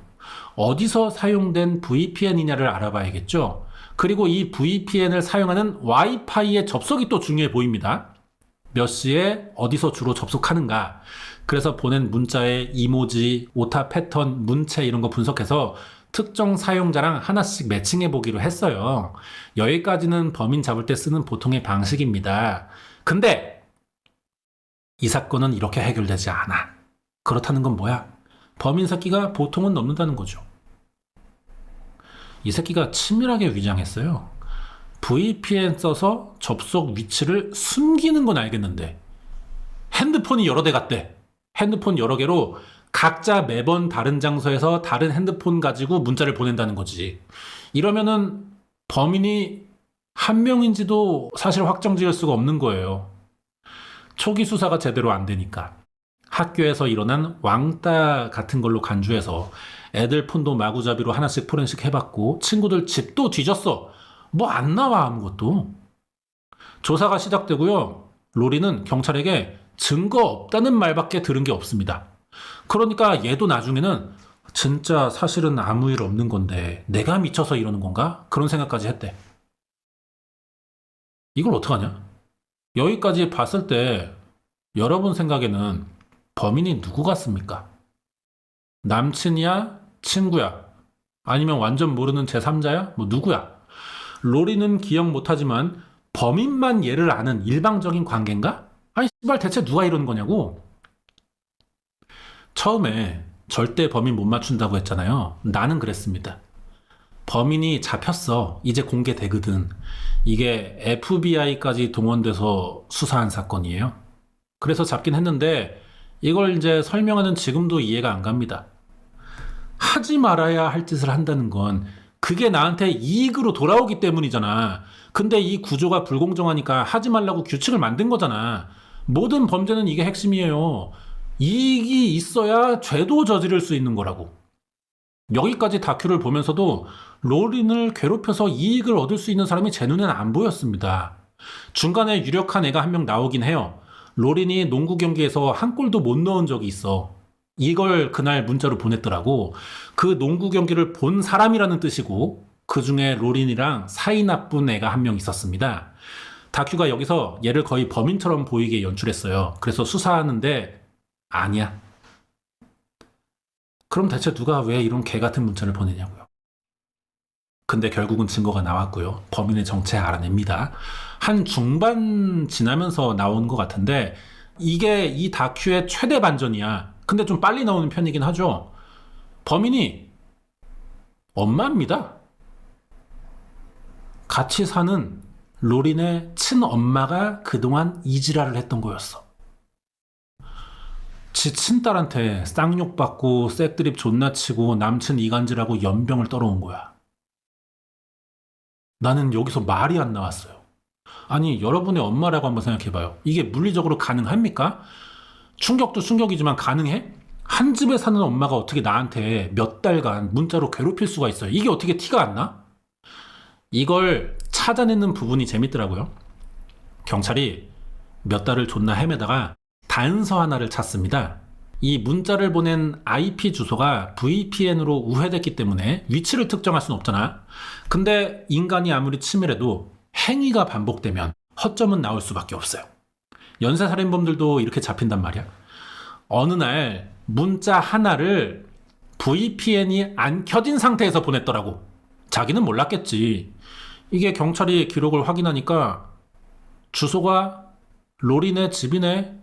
어디서 사용된 VPN이냐를 알아봐야겠죠. 그리고 이 VPN을 사용하는 와이파이의 접속이 또 중요해 보입니다. 몇 시에 어디서 주로 접속하는가. 그래서 보낸 문자의 이모지, 오타 패턴, 문체 이런 거 분석해서 특정 사용자랑 하나씩 매칭해 보기로 했어요. 여기까지는 범인 잡을 때 쓰는 보통의 방식입니다. 근데 이 사건은 이렇게 해결되지 않아. 그렇다는 건 뭐야? 범인 새끼가 보통은 넘는다는 거죠. 이 새끼가 치밀하게 위장했어요. VPN 써서 접속 위치를 숨기는 건 알겠는데 핸드폰이 여러 대 같대. 핸드폰 여러 개로 각자 매번 다른 장소에서 다른 핸드폰 가지고 문자를 보낸다는 거지. 이러면은 범인이 한 명인지도 사실 확정 지을 수가 없는 거예요. 초기 수사가 제대로 안 되니까 학교에서 일어난 왕따 같은 걸로 간주해서 애들 폰도 마구잡이로 하나씩 포렌식 해봤고 친구들 집도 뒤졌어. 뭐 안 나와 아무것도. 조사가 시작되고요. 로리는 경찰에게 증거 없다는 말밖에 들은 게 없습니다. 그러니까 얘도 나중에는 진짜 사실은 아무 일 없는 건데 내가 미쳐서 이러는 건가? 그런 생각까지 했대. 이걸 어떡하냐? 여기까지 봤을 때 여러분 생각에는 범인이 누구 같습니까? 남친이야? 친구야? 아니면 완전 모르는 제3자야? 뭐 누구야? 로리는 기억 못하지만 범인만 얘를 아는 일방적인 관계인가? 아니 씨발 대체 누가 이러는 거냐고. 처음에 절대 범인 못 맞춘다고 했잖아요. 나는 그랬습니다. 범인이 잡혔어. 이제 공개되거든. 이게 FBI까지 동원돼서 수사한 사건이에요. 그래서 잡긴 했는데 이걸 이제 설명하는 지금도 이해가 안 갑니다. 하지 말아야 할 짓을 한다는 건 그게 나한테 이익으로 돌아오기 때문이잖아. 근데 이 구조가 불공정하니까 하지 말라고 규칙을 만든 거잖아. 모든 범죄는 이게 핵심이에요. 이익이 있어야 죄도 저지를 수 있는 거라고. 여기까지 다큐를 보면서도 로린을 괴롭혀서 이익을 얻을 수 있는 사람이 제 눈에는 안 보였습니다. 중간에 유력한 애가 한 명 나오긴 해요. 로린이 농구 경기에서 한 골도 못 넣은 적이 있어. 이걸 그날 문자로 보냈더라고. 그 농구 경기를 본 사람이라는 뜻이고 그 중에 로린이랑 사이 나쁜 애가 한 명 있었습니다. 다큐가 여기서 얘를 거의 범인처럼 보이게 연출했어요. 그래서 수사하는데 아니야. 그럼 대체 누가 왜 이런 개 같은 문자를 보내냐고요. 근데 결국은 증거가 나왔고요. 범인의 정체 알아냅니다. 한 중반 지나면서 나온 것 같은데 이게 이 다큐의 최대 반전이야. 근데 좀 빨리 나오는 편이긴 하죠. 범인이 엄마입니다. 같이 사는 로린의 친엄마가 그동안 이지랄을 했던 거였어. 지 친딸한테 쌍욕받고 색드립 존나 치고 남친 이간질하고 연병을 떨어온 거야. 나는 여기서 말이 안 나왔어요. 아니, 여러분의 엄마라고 한번 생각해봐요. 이게 물리적으로 가능합니까? 충격도 충격이지만 가능해? 한 집에 사는 엄마가 어떻게 나한테 몇 달간 문자로 괴롭힐 수가 있어요? 이게 어떻게 티가 안 나? 이걸 찾아내는 부분이 재밌더라고요. 경찰이 몇 달을 존나 헤매다가 단서 하나를 찾습니다. 이 문자를 보낸 IP 주소가 VPN으로 우회됐기 때문에 위치를 특정할 수는 없잖아. 근데 인간이 아무리 치밀해도 행위가 반복되면 허점은 나올 수밖에 없어요. 연쇄살인범들도 이렇게 잡힌단 말이야. 어느 날 문자 하나를 VPN이 안 켜진 상태에서 보냈더라고. 자기는 몰랐겠지. 이게 경찰이 기록을 확인하니까 주소가 로린의 집이네.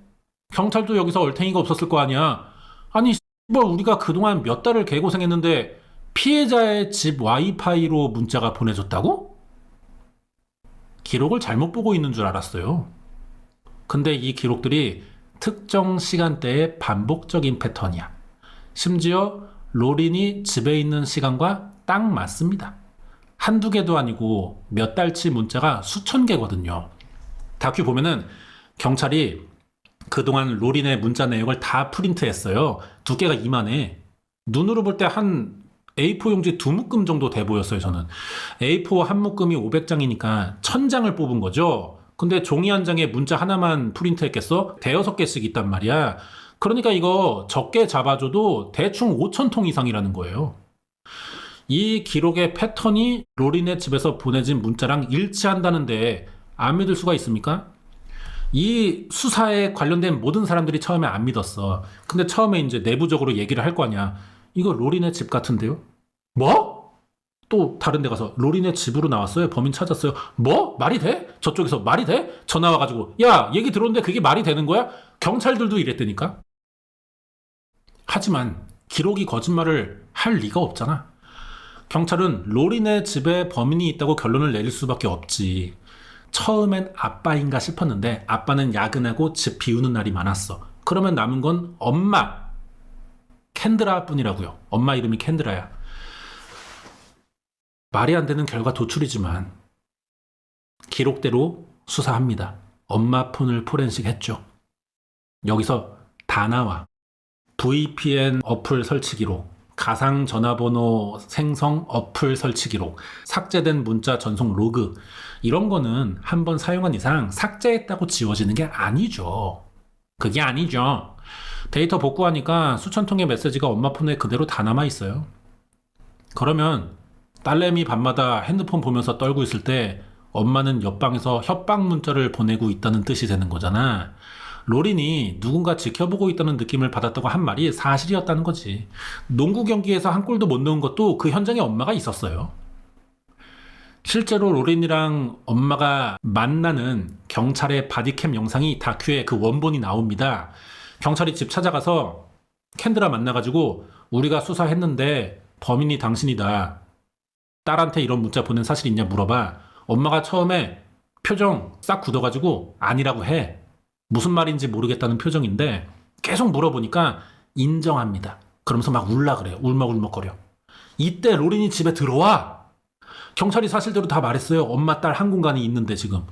경찰도 여기서 얼탱이가 없었을 거 아니야. 아니 우리가 그동안 몇 달을 개고생했는데 피해자의 집 와이파이로 문자가 보내졌다고? 기록을 잘못 보고 있는 줄 알았어요. 근데 이 기록들이 특정 시간대의 반복적인 패턴이야. 심지어 로린이 집에 있는 시간과 딱 맞습니다. 한두 개도 아니고 몇 달치 문자가 수천 개거든요. 다큐 보면은 경찰이 그동안 로린의 문자 내역을 다 프린트했어요. 두께가 이만해. 눈으로 볼 때 한 A4 용지 2묶음 정도 돼 보였어요, 저는. A4 한 묶음이 500장이니까 1000장을 뽑은 거죠. 근데 종이 한 장에 문자 하나만 프린트했겠어? 대여섯 개씩 있단 말이야. 그러니까 이거 적게 잡아줘도 대충 5000통 이상이라는 거예요. 이 기록의 패턴이 로린의 집에서 보내진 문자랑 일치한다는데 안 믿을 수가 있습니까? 이 수사에 관련된 모든 사람들이 처음에 안 믿었어. 근데 처음에 이제 내부적으로 얘기를 할 거 아니야. 이거 로린의 집 같은데요? 뭐? 또 다른 데 가서 로린의 집으로 나왔어요. 범인 찾았어요. 뭐? 말이 돼? 저쪽에서 말이 돼? 전화 와가지고 야, 얘기 들었는데 그게 말이 되는 거야? 경찰들도 이랬다니까. 하지만 기록이 거짓말을 할 리가 없잖아. 경찰은 로린의 집에 범인이 있다고 결론을 내릴 수밖에 없지. 처음엔 아빠인가 싶었는데 아빠는 야근하고 집 비우는 날이 많았어. 그러면 남은 건 엄마 캔드라 뿐이라고요. 엄마 이름이 캔드라야. 말이 안 되는 결과 도출이지만 기록대로 수사합니다. 엄마 폰을 포렌식 했죠. 여기서 다 나와. VPN 어플 설치 기록, 가상 전화번호 생성 어플 설치 기록, 삭제된 문자 전송 로그, 이런 거는 한번 사용한 이상 삭제했다고 지워지는 게 아니죠. 그게 아니죠. 데이터 복구하니까 수천 통의 메시지가 엄마 폰에 그대로 다 남아있어요. 그러면 딸내미 밤마다 핸드폰 보면서 떨고 있을 때 엄마는 옆방에서 협박 문자를 보내고 있다는 뜻이 되는 거잖아. 로린이 누군가 지켜보고 있다는 느낌을 받았다고 한 말이 사실이었다는 거지. 농구 경기에서 한 골도 못 넣은 것도 그 현장에 엄마가 있었어요. 실제로 로린이랑 엄마가 만나는 경찰의 바디캠 영상이 다큐에 그 원본이 나옵니다. 경찰이 집 찾아가서 캔드라 만나가지고 우리가 수사했는데 범인이 당신이다. 딸한테 이런 문자 보낸 사실 있냐 물어봐. 엄마가 처음에 표정 싹 굳어가지고 아니라고 해. 무슨 말인지 모르겠다는 표정인데 계속 물어보니까 인정합니다. 그러면서 막 울라 그래요. 울먹울먹거려. 이때 로린이 집에 들어와. 경찰이 사실대로 다 말했어요. 엄마 딸 한 공간이 있는데 지금.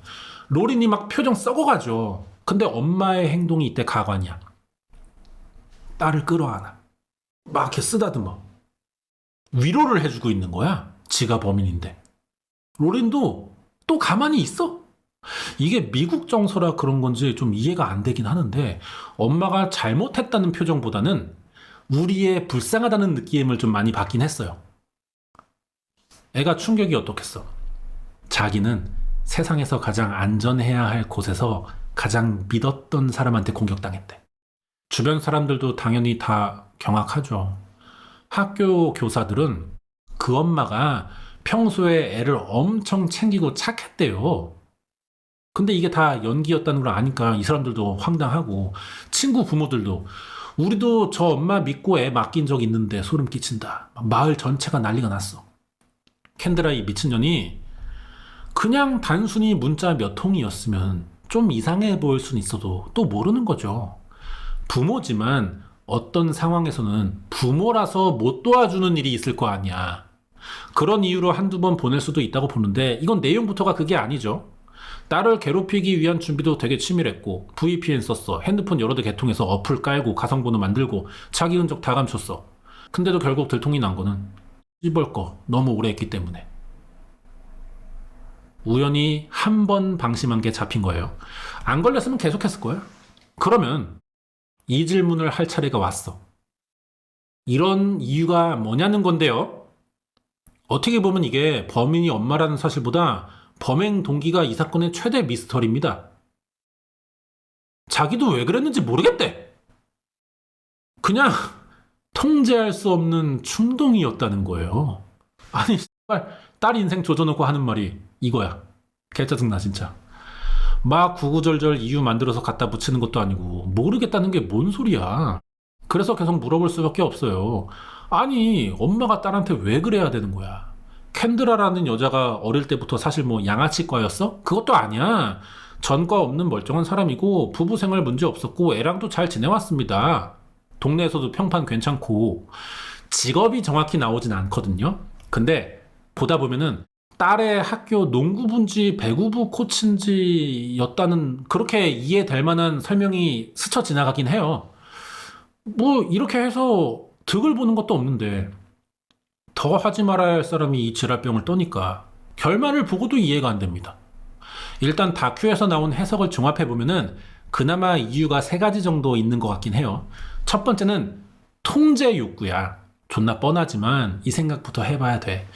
로린이 막 표정 썩어가죠. 근데 엄마의 행동이 이때 가관이야. 딸을 끌어안아. 막 이렇게 쓰다듬어. 위로를 해주고 있는 거야. 지가 범인인데. 로린도 또 가만히 있어. 이게 미국 정서라 그런 건지 좀 이해가 안 되긴 하는데 엄마가 잘못했다는 표정보다는 우리의 불쌍하다는 느낌을 좀 많이 받긴 했어요. 애가 충격이 어떻겠어. 자기는 세상에서 가장 안전해야 할 곳에서 가장 믿었던 사람한테 공격당했대. 주변 사람들도 당연히 다 경악하죠. 학교 교사들은 그 엄마가 평소에 애를 엄청 챙기고 착했대요. 근데 이게 다 연기였다는 걸 아니까 이 사람들도 황당하고 친구 부모들도 우리도 저 엄마 믿고 애 맡긴 적 있는데 소름 끼친다. 마을 전체가 난리가 났어. 캔들아 이 미친년이 그냥 단순히 문자 몇 통이었으면 좀 이상해 보일 수는 있어도 또 모르는 거죠. 부모지만 어떤 상황에서는 부모라서 못 도와주는 일이 있을 거 아니야. 그런 이유로 한두 번 보낼 수도 있다고 보는데 이건 내용부터가 그게 아니죠. 딸을 괴롭히기 위한 준비도 되게 치밀했고 VPN 썼어. 핸드폰 여러 대 개통해서 어플 깔고 가상번호 만들고 자기 흔적 다 감췄어. 근데도 결국 들통이 난 거는 씹을 거 너무 오래 했기 때문에. 우연히 한 번 방심한 게 잡힌 거예요. 안 걸렸으면 계속했을 거야. 그러면 이 질문을 할 차례가 왔어. 이런 이유가 뭐냐는 건데요. 어떻게 보면 이게 범인이 엄마라는 사실보다 범행 동기가 이 사건의 최대 미스터리입니다. 자기도 왜 그랬는지 모르겠대. 그냥 통제할 수 없는 충동이었다는 거예요. 아니 딸 인생 조져놓고 하는 말이 이거야. 개짜증나 진짜. 막 구구절절 이유 만들어서 갖다 붙이는 것도 아니고 모르겠다는 게 뭔 소리야. 그래서 계속 물어볼 수밖에 없어요. 아니 엄마가 딸한테 왜 그래야 되는 거야. 캔드라라는 여자가 어릴 때부터 사실 뭐 양아치과였어? 그것도 아니야. 전과 없는 멀쩡한 사람이고 부부 생활 문제 없었고 애랑도 잘 지내왔습니다. 동네에서도 평판 괜찮고 직업이 정확히 나오진 않거든요. 근데 보다 보면은 딸의 학교 농구부인지 배구부 코치인지였다는 그렇게 이해될 만한 설명이 스쳐 지나가긴 해요. 뭐 이렇게 해서 득을 보는 것도 없는데 더 하지 말아야 할 사람이 이 지랄병을 떠니까 결말을 보고도 이해가 안 됩니다. 일단 다큐에서 나온 해석을 종합해보면은 그나마 이유가 세 가지 정도 있는 것 같긴 해요. 첫 번째는 통제 욕구야. 존나 뻔하지만 이 생각부터 해봐야 돼.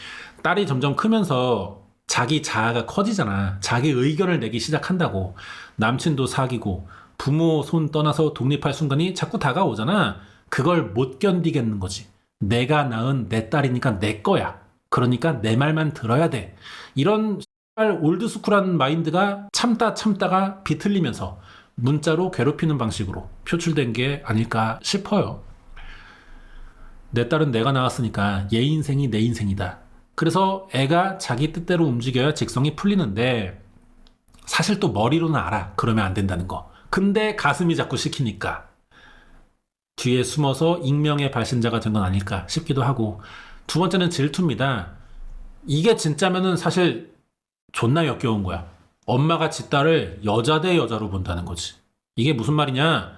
딸이 점점 크면서 자기 자아가 커지잖아. 자기 의견을 내기 시작한다고. 남친도 사귀고 부모 손 떠나서 독립할 순간이 자꾸 다가오잖아. 그걸 못 견디겠는 거지. 내가 낳은 내 딸이니까 내 거야. 그러니까 내 말만 들어야 돼. 이런 올드스쿨한 마인드가 참다가 비틀리면서 문자로 괴롭히는 방식으로 표출된 게 아닐까 싶어요. 내 딸은 내가 낳았으니까 얘 인생이 내 인생이다. 그래서 애가 자기 뜻대로 움직여야 직성이 풀리는데 사실 또 머리로는 알아. 그러면 안 된다는 거. 근데 가슴이 자꾸 시키니까 뒤에 숨어서 익명의 발신자가 된 건 아닐까 싶기도 하고. 두 번째는 질투입니다. 이게 진짜면은 사실 존나 역겨운 거야. 엄마가 지 딸을 여자 대 여자로 본다는 거지. 이게 무슨 말이냐?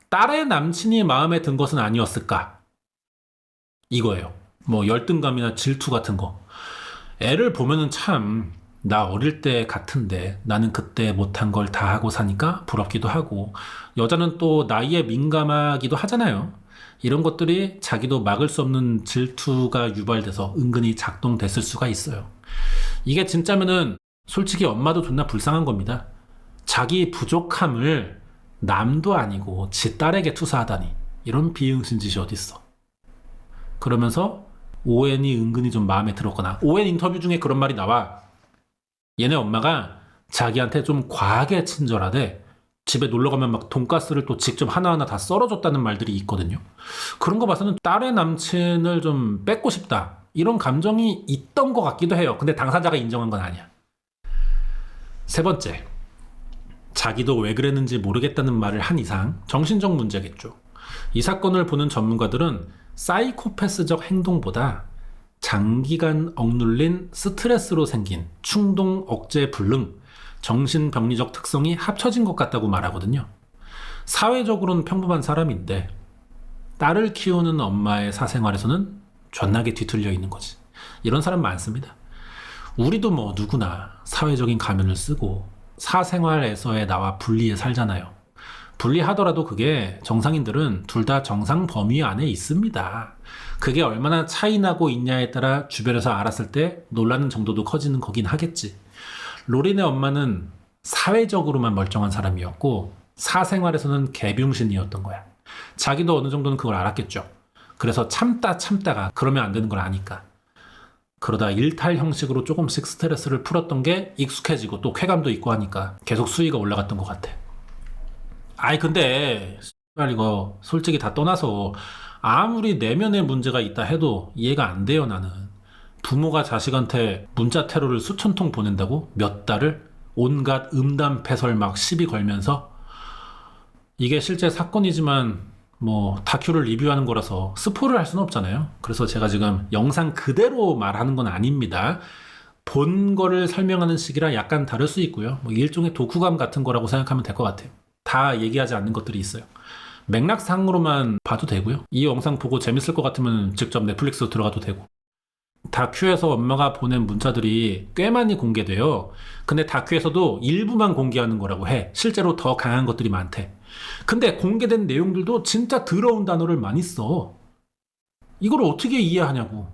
딸의 남친이 마음에 든 것은 아니었을까? 이거예요. 뭐 열등감이나 질투 같은 거. 애를 보면은 참 나 어릴 때 같은데 나는 그때 못한 걸 다 하고 사니까 부럽기도 하고, 여자는 또 나이에 민감하기도 하잖아요. 이런 것들이 자기도 막을 수 없는 질투가 유발돼서 은근히 작동됐을 수가 있어요. 이게 진짜면은 솔직히 엄마도 존나 불쌍한 겁니다. 자기 부족함을 남도 아니고 지 딸에게 투사하다니, 이런 비응신 짓이 어딨어. 그러면서 오웬이 은근히 좀 마음에 들었거나, 오웬 인터뷰 중에 그런 말이 나와. 얘네 엄마가 자기한테 좀 과하게 친절하대. 집에 놀러가면 막 돈가스를 또 직접 하나하나 다 썰어줬다는 말들이 있거든요. 그런 거 봐서는 딸의 남친을 좀 뺏고 싶다, 이런 감정이 있던 것 같기도 해요. 근데 당사자가 인정한 건 아니야. 세 번째, 자기도 왜 그랬는지 모르겠다는 말을 한 이상 정신적 문제겠죠. 이 사건을 보는 전문가들은 사이코패스적 행동보다 장기간 억눌린 스트레스로 생긴 충동 억제 불능, 정신병리적 특성이 합쳐진 것 같다고 말하거든요. 사회적으로는 평범한 사람인데 딸을 키우는 엄마의 사생활에서는 존나게 뒤틀려 있는 거지. 이런 사람 많습니다. 우리도 뭐 누구나 사회적인 가면을 쓰고 사생활에서의 나와 분리해 살잖아요. 분리하더라도 그게 정상인들은 둘 다 정상 범위 안에 있습니다. 그게 얼마나 차이나고 있냐에 따라 주변에서 알았을 때 놀라는 정도도 커지는 거긴 하겠지. 로린의 엄마는 사회적으로만 멀쩡한 사람이었고 사생활에서는 개병신이었던 거야. 자기도 어느 정도는 그걸 알았겠죠. 그래서 참다가 그러면 안 되는 걸 아니까. 그러다 일탈 형식으로 조금씩 스트레스를 풀었던 게 익숙해지고 또 쾌감도 있고 하니까 계속 수위가 올라갔던 것 같아. 아이 근데 이거 솔직히 다 떠나서 아무리 내면에 문제가 있다 해도 이해가 안 돼요. 나는 부모가 자식한테 문자 테러를 수천 통 보낸다고 몇 달을 온갖 음담 패설 막 시비 걸면서. 이게 실제 사건이지만 뭐 다큐를 리뷰하는 거라서 스포를 할 수는 없잖아요. 그래서 제가 지금 영상 그대로 말하는 건 아닙니다. 본 거를 설명하는 식이라 약간 다를 수 있고요. 뭐 일종의 독후감 같은 거라고 생각하면 될 것 같아요. 다 얘기하지 않는 것들이 있어요. 맥락상으로만 봐도 되고요. 이 영상 보고 재밌을 것 같으면 직접 넷플릭스 들어가도 되고. 다큐에서 엄마가 보낸 문자들이 꽤 많이 공개돼요. 근데 다큐에서도 일부만 공개하는 거라고 해. 실제로 더 강한 것들이 많대. 근데 공개된 내용들도 진짜 더러운 단어를 많이 써. 이걸 어떻게 이해하냐고.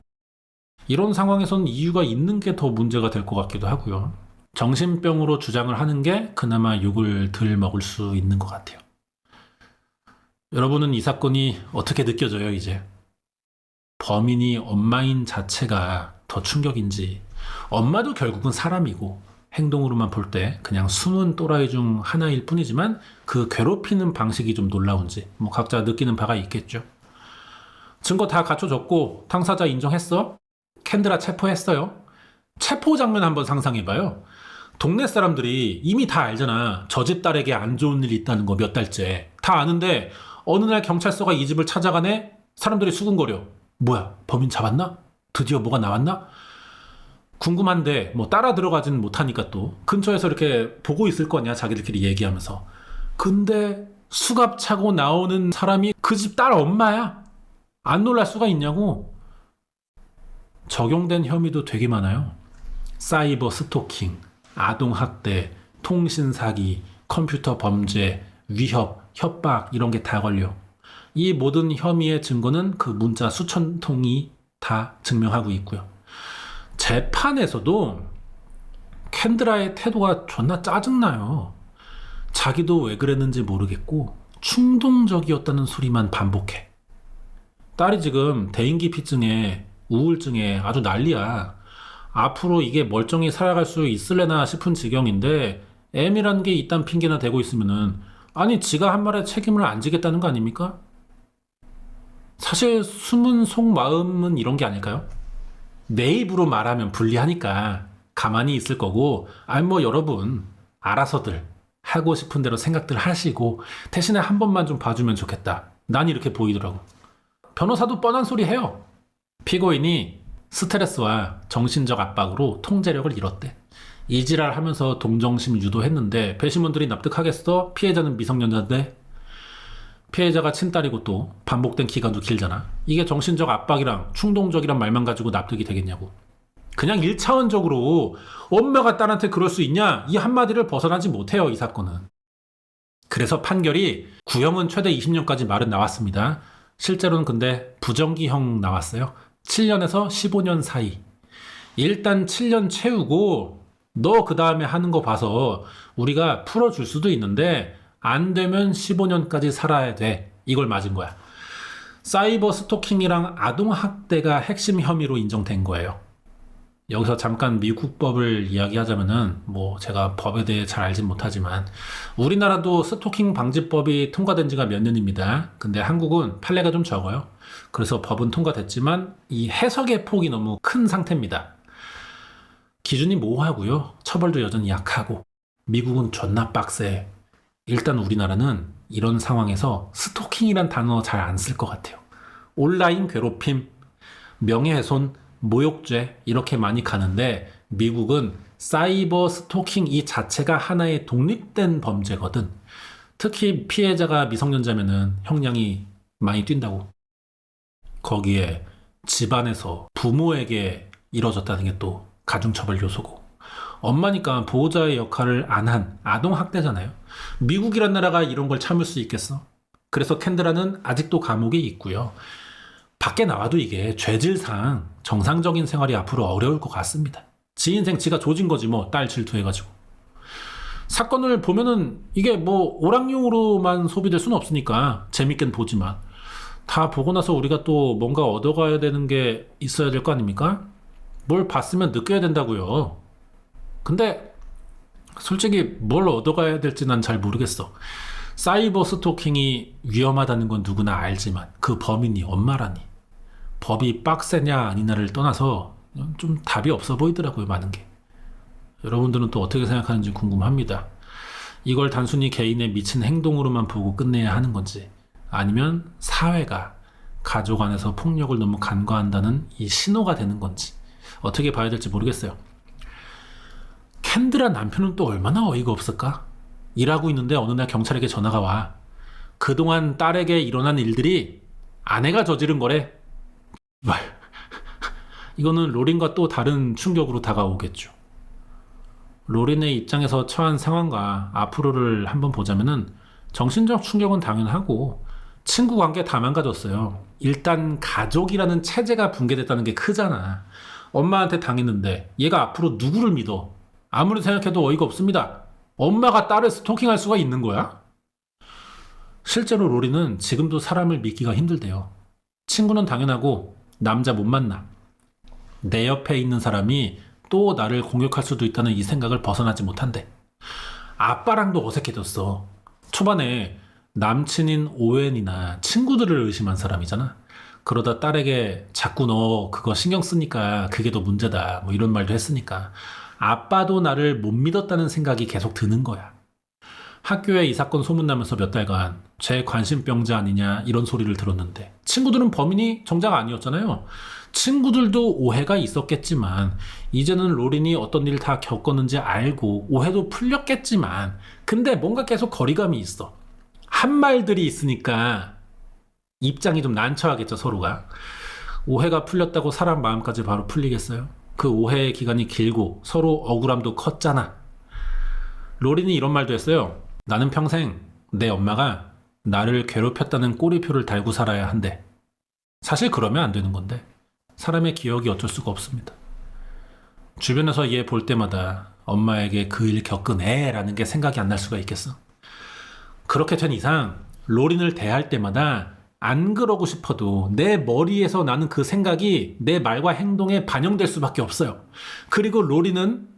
이런 상황에선 이유가 있는 게 더 문제가 될 것 같기도 하고요. 정신병으로 주장을 하는 게 그나마 욕을 덜 먹을 수 있는 것 같아요. 여러분은 이 사건이 어떻게 느껴져요, 이제? 범인이 엄마인 자체가 더 충격인지, 엄마도 결국은 사람이고 행동으로만 볼 때 그냥 숨은 또라이 중 하나일 뿐이지만 그 괴롭히는 방식이 좀 놀라운지 뭐 각자 느끼는 바가 있겠죠. 증거 다 갖춰졌고 당사자 인정했어? 캔드라 체포했어요? 체포 장면 한번 상상해봐요. 동네 사람들이 이미 다 알잖아. 저 집 딸에게 안 좋은 일이 있다는 거 몇 달째. 다 아는데 어느 날 경찰서가 이 집을 찾아가네? 사람들이 수군거려. 뭐야, 범인 잡았나? 드디어 뭐가 나왔나? 궁금한데 뭐 따라 들어가진 못하니까 또 근처에서 이렇게 보고 있을 거냐, 자기들끼리 얘기하면서. 근데 수갑 차고 나오는 사람이 그 집 딸 엄마야. 안 놀랄 수가 있냐고. 적용된 혐의도 되게 많아요. 사이버 스토킹, 아동학대, 통신사기, 컴퓨터 범죄, 위협, 협박 이런 게 다 걸려. 이 모든 혐의의 증거는 그 문자 수천 통이 다 증명하고 있고요. 재판에서도 캔드라의 태도가 존나 짜증나요. 자기도 왜 그랬는지 모르겠고 충동적이었다는 소리만 반복해. 딸이 지금 대인기피증에 우울증에 아주 난리야. 앞으로 이게 멀쩡히 살아갈 수 있을래나 싶은 지경인데 M이라는 게 이딴 핑계나 대고 있으면은 아니 지가 한 말에 책임을 안 지겠다는 거 아닙니까? 사실 숨은 속마음은 이런 게 아닐까요? 내 입으로 말하면 불리하니까 가만히 있을 거고 아니 뭐 여러분 알아서들 하고 싶은 대로 생각들 하시고 대신에 한 번만 좀 봐주면 좋겠다. 난 이렇게 보이더라고. 변호사도 뻔한 소리 해요. 피고인이 스트레스와 정신적 압박으로 통제력을 잃었대. 이지랄 하면서 동정심 유도했는데 배심원들이 납득하겠어? 피해자는 미성년자인데 피해자가 친딸이고 또 반복된 기간도 길잖아. 이게 정신적 압박이랑 충동적이란 말만 가지고 납득이 되겠냐고. 그냥 1차원적으로 엄마가 딸한테 그럴 수 있냐? 이 한마디를 벗어나지 못해요, 이 사건은. 그래서 판결이 구형은 최대 20년까지 말은 나왔습니다. 실제로는 근데 부정기형 나왔어요. 7년에서 15년 사이. 일단 7년 채우고 너 그 다음에 하는 거 봐서 우리가 풀어줄 수도 있는데 안 되면 15년까지 살아야 돼. 이걸 맞은 거야. 사이버 스토킹이랑 아동학대가 핵심 혐의로 인정된 거예요. 여기서 잠깐 미국 법을 이야기하자면은 뭐 제가 법에 대해 잘 알진 못하지만 우리나라도 스토킹 방지법이 통과된 지가 몇 년입니다. 근데 한국은 판례가 좀 적어요. 그래서 법은 통과됐지만 이 해석의 폭이 너무 큰 상태입니다. 기준이 모호하고요. 처벌도 여전히 약하고 미국은 존나 빡세. 일단 우리나라는 이런 상황에서 스토킹이란 단어 잘 안 쓸 것 같아요. 온라인 괴롭힘, 명예훼손, 모욕죄 이렇게 많이 가는데 미국은 사이버 스토킹 이 자체가 하나의 독립된 범죄거든. 특히 피해자가 미성년자면은 형량이 많이 뛴다고. 거기에 집안에서 부모에게 이뤄졌다는 게 또 가중처벌 요소고. 엄마니까 보호자의 역할을 안 한 아동학대잖아요. 미국이란 나라가 이런 걸 참을 수 있겠어? 그래서 캔드라는 아직도 감옥에 있고요. 밖에 나와도 이게 죄질상 정상적인 생활이 앞으로 어려울 것 같습니다. 지 인생 지가 조진 거지 뭐, 딸 질투해가지고. 사건을 보면은 이게 뭐 오락용으로만 소비될 수는 없으니까 재밌게는 보지만 다 보고 나서 우리가 또 뭔가 얻어가야 되는 게 있어야 될 거 아닙니까? 뭘 봤으면 느껴야 된다고요. 근데 솔직히 뭘 얻어가야 될지 난 잘 모르겠어. 사이버 스토킹이 위험하다는 건 누구나 알지만 그 범인이 엄마라니. 법이 빡세냐 아니냐를 떠나서 좀 답이 없어 보이더라고요, 많은 게. 여러분들은 또 어떻게 생각하는지 궁금합니다. 이걸 단순히 개인의 미친 행동으로만 보고 끝내야 하는 건지, 아니면 사회가 가족 안에서 폭력을 너무 간과한다는 이 신호가 되는 건지 어떻게 봐야 될지 모르겠어요. 캔드라 남편은 또 얼마나 어이가 없을까? 일하고 있는데 어느 날 경찰에게 전화가 와. 그동안 딸에게 일어난 일들이 아내가 저지른 거래. 이거는 로린과 또 다른 충격으로 다가오겠죠. 로린의 입장에서 처한 상황과 앞으로를 한번 보자면은 정신적 충격은 당연하고 친구 관계 다 망가졌어요. 일단 가족이라는 체제가 붕괴됐다는 게 크잖아. 엄마한테 당했는데 얘가 앞으로 누구를 믿어? 아무리 생각해도 어이가 없습니다. 엄마가 딸을 스토킹할 수가 있는 거야? 실제로 로리는 지금도 사람을 믿기가 힘들대요. 친구는 당연하고 남자 못 만나. 내 옆에 있는 사람이 또 나를 공격할 수도 있다는 이 생각을 벗어나지 못한대. 아빠랑도 어색해졌어. 초반에 남친인 오웬이나 친구들을 의심한 사람이잖아. 그러다 딸에게 자꾸 너 그거 신경 쓰니까 그게 더 문제다 뭐 이런 말도 했으니까 아빠도 나를 못 믿었다는 생각이 계속 드는 거야. 학교에 이 사건 소문나면서 몇 달간 쟤 관심병자 아니냐 이런 소리를 들었는데 친구들은 범인이 정작 아니었잖아요. 친구들도 오해가 있었겠지만 이제는 로린이 어떤 일 다 겪었는지 알고 오해도 풀렸겠지만 근데 뭔가 계속 거리감이 있어. 한 말들이 있으니까 입장이 좀 난처하겠죠, 서로가. 오해가 풀렸다고 사람 마음까지 바로 풀리겠어요? 그 오해의 기간이 길고 서로 억울함도 컸잖아. 로린이 이런 말도 했어요. 나는 평생 내 엄마가 나를 괴롭혔다는 꼬리표를 달고 살아야 한대. 사실 그러면 안 되는 건데 사람의 기억이 어쩔 수가 없습니다. 주변에서 얘 볼 때마다 엄마에게 그 일 겪은 애라는 게 생각이 안 날 수가 있겠어? 그렇게 된 이상 로린을 대할 때마다 안 그러고 싶어도 내 머리에서 나는 그 생각이 내 말과 행동에 반영될 수밖에 없어요. 그리고 로린은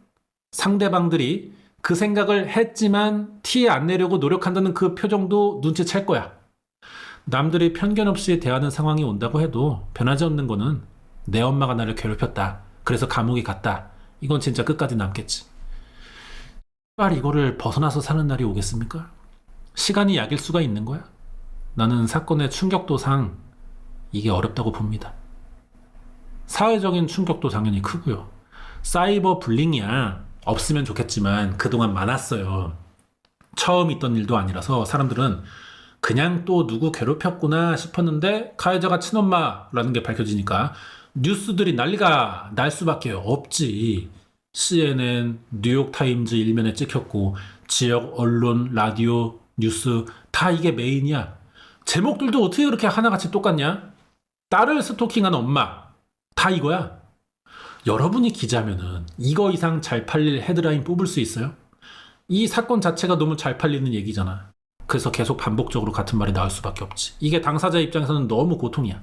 상대방들이 그 생각을 했지만 티 안 내려고 노력한다는 그 표정도 눈치챌 거야. 남들이 편견 없이 대하는 상황이 온다고 해도 변하지 않는 거는 내 엄마가 나를 괴롭혔다. 그래서 감옥에 갔다. 이건 진짜 끝까지 남겠지. 빨리 이거를 벗어나서 사는 날이 오겠습니까? 시간이 약일 수가 있는 거야? 나는 사건의 충격도상 이게 어렵다고 봅니다. 사회적인 충격도 당연히 크고요. 사이버 불링이야 없으면 좋겠지만 그동안 많았어요. 처음 있던 일도 아니라서 사람들은 그냥 또 누구 괴롭혔구나 싶었는데 가해자가 친엄마라는 게 밝혀지니까 뉴스들이 난리가 날 수밖에 없지. CNN, 뉴욕타임즈 일면에 찍혔고 지역 언론, 라디오, 뉴스 다 이게 메인이야. 제목들도 어떻게 그렇게 하나같이 똑같냐? 딸을 스토킹한 엄마 다 이거야. 여러분이 기자면은 이거 이상 잘 팔릴 헤드라인 뽑을 수 있어요? 이 사건 자체가 너무 잘 팔리는 얘기잖아. 그래서 계속 반복적으로 같은 말이 나올 수밖에 없지. 이게 당사자 입장에서는 너무 고통이야.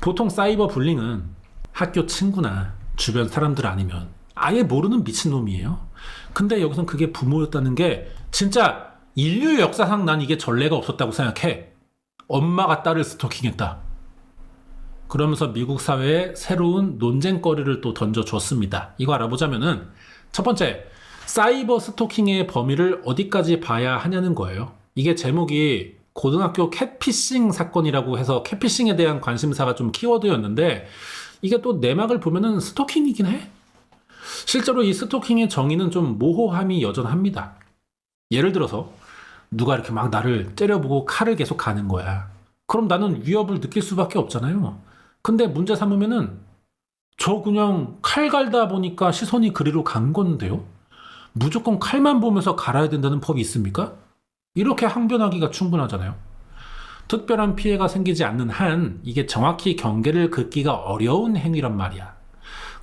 보통 사이버 불링은 학교 친구나 주변 사람들 아니면 아예 모르는 미친놈이에요. 근데 여기선 그게 부모였다는 게 진짜 인류 역사상 난 이게 전례가 없었다고 생각해. 엄마가 딸을 스토킹했다. 그러면서 미국 사회에 새로운 논쟁거리를 또 던져줬습니다. 이거 알아보자면은 첫 번째, 사이버 스토킹의 범위를 어디까지 봐야 하냐는 거예요. 이게 제목이 고등학교 캣피싱 사건이라고 해서 캣피싱에 대한 관심사가 좀 키워드였는데 이게 또 내막을 보면은 스토킹이긴 해. 실제로 이 스토킹의 정의는 좀 모호함이 여전합니다. 예를 들어서 누가 이렇게 막 나를 째려보고 칼을 계속 가는 거야. 그럼 나는 위협을 느낄 수밖에 없잖아요. 근데 문제 삼으면은 저 그냥 칼 갈다 보니까 시선이 그리로 간 건데요. 무조건 칼만 보면서 갈아야 된다는 법이 있습니까? 이렇게 항변하기가 충분하잖아요. 특별한 피해가 생기지 않는 한 이게 정확히 경계를 긋기가 어려운 행위란 말이야.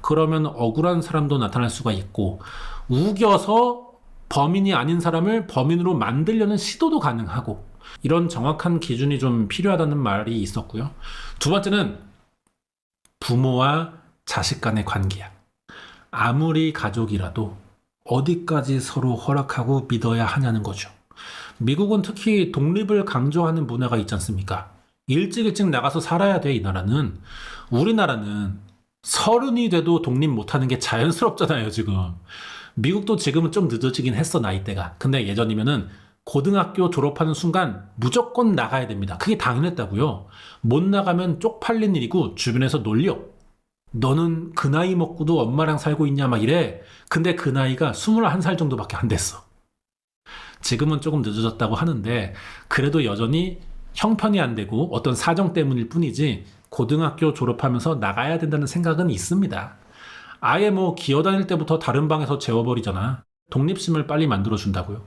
그러면 억울한 사람도 나타날 수가 있고 우겨서 범인이 아닌 사람을 범인으로 만들려는 시도도 가능하고 이런 정확한 기준이 좀 필요하다는 말이 있었고요. 두 번째는 부모와 자식 간의 관계야. 아무리 가족이라도 어디까지 서로 허락하고 믿어야 하냐는 거죠. 미국은 특히 독립을 강조하는 문화가 있지 않습니까? 일찍 나가서 살아야 돼, 이 나라는. 우리나라는 서른이 돼도 독립 못하는 게 자연스럽잖아요, 지금. 미국도 지금은 좀 늦어지긴 했어, 나이대가. 근데 예전이면은 고등학교 졸업하는 순간 무조건 나가야 됩니다. 그게 당연했다고요. 못 나가면 쪽팔린 일이고 주변에서 놀려. 너는 그 나이 먹고도 엄마랑 살고 있냐 막 이래. 근데 그 나이가 21살 정도밖에 안 됐어. 지금은 조금 늦어졌다고 하는데 그래도 여전히 형편이 안 되고 어떤 사정 때문일 뿐이지 고등학교 졸업하면서 나가야 된다는 생각은 있습니다. 아예 뭐 기어다닐 때부터 다른 방에서 재워버리잖아. 독립심을 빨리 만들어준다고요.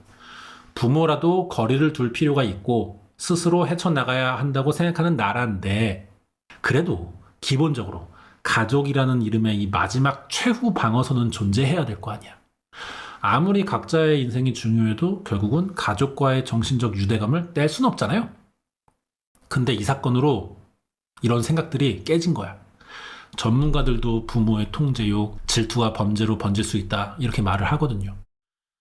부모라도 거리를 둘 필요가 있고 스스로 헤쳐나가야 한다고 생각하는 나라인데 그래도 기본적으로 가족이라는 이름의 이 마지막 최후 방어선은 존재해야 될 거 아니야. 아무리 각자의 인생이 중요해도 결국은 가족과의 정신적 유대감을 뗄 순 없잖아요. 근데 이 사건으로 이런 생각들이 깨진 거야. 전문가들도 부모의 통제욕, 질투가 범죄로 번질 수 있다 이렇게 말을 하거든요.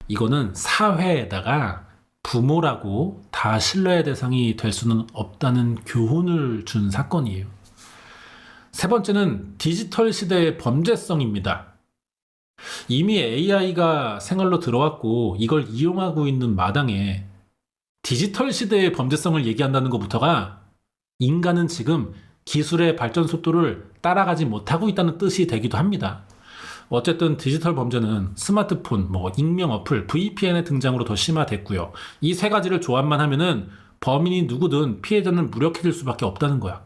이거는 사회에다가 부모라고 다 신뢰의 대상이 될 수는 없다는 교훈을 준 사건이에요. 세 번째는 디지털 시대의 범죄성입니다. 이미 AI가 생활로 들어왔고 이걸 이용하고 있는 마당에 디지털 시대의 범죄성을 얘기한다는 것부터가 인간은 지금 기술의 발전 속도를 따라가지 못하고 있다는 뜻이 되기도 합니다. 어쨌든 디지털 범죄는 스마트폰, 익명 어플, VPN의 등장으로 더 심화됐고요. 이 세 가지를 조합만 하면은 범인이 누구든 피해자는 무력해질 수밖에 없다는 거야.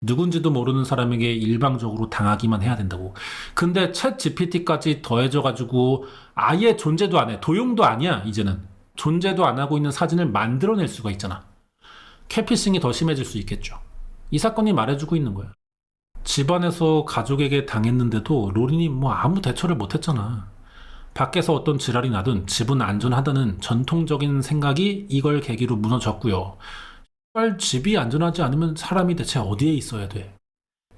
누군지도 모르는 사람에게 일방적으로 당하기만 해야 된다고. 근데 챗 GPT까지 더해져가지고 아예 존재도 안 해. 도용도 아니야, 이제는. 존재도 안 하고 있는 사진을 만들어낼 수가 있잖아. catfishing이 더 심해질 수 있겠죠. 이 사건이 말해주고 있는 거야. 집안에서 가족에게 당했는데도 로린이 아무 대처를 못했잖아. 밖에서 어떤 지랄이 나든 집은 안전하다는 전통적인 생각이 이걸 계기로 무너졌고요. 집이 안전하지 않으면 사람이 대체 어디에 있어야 돼?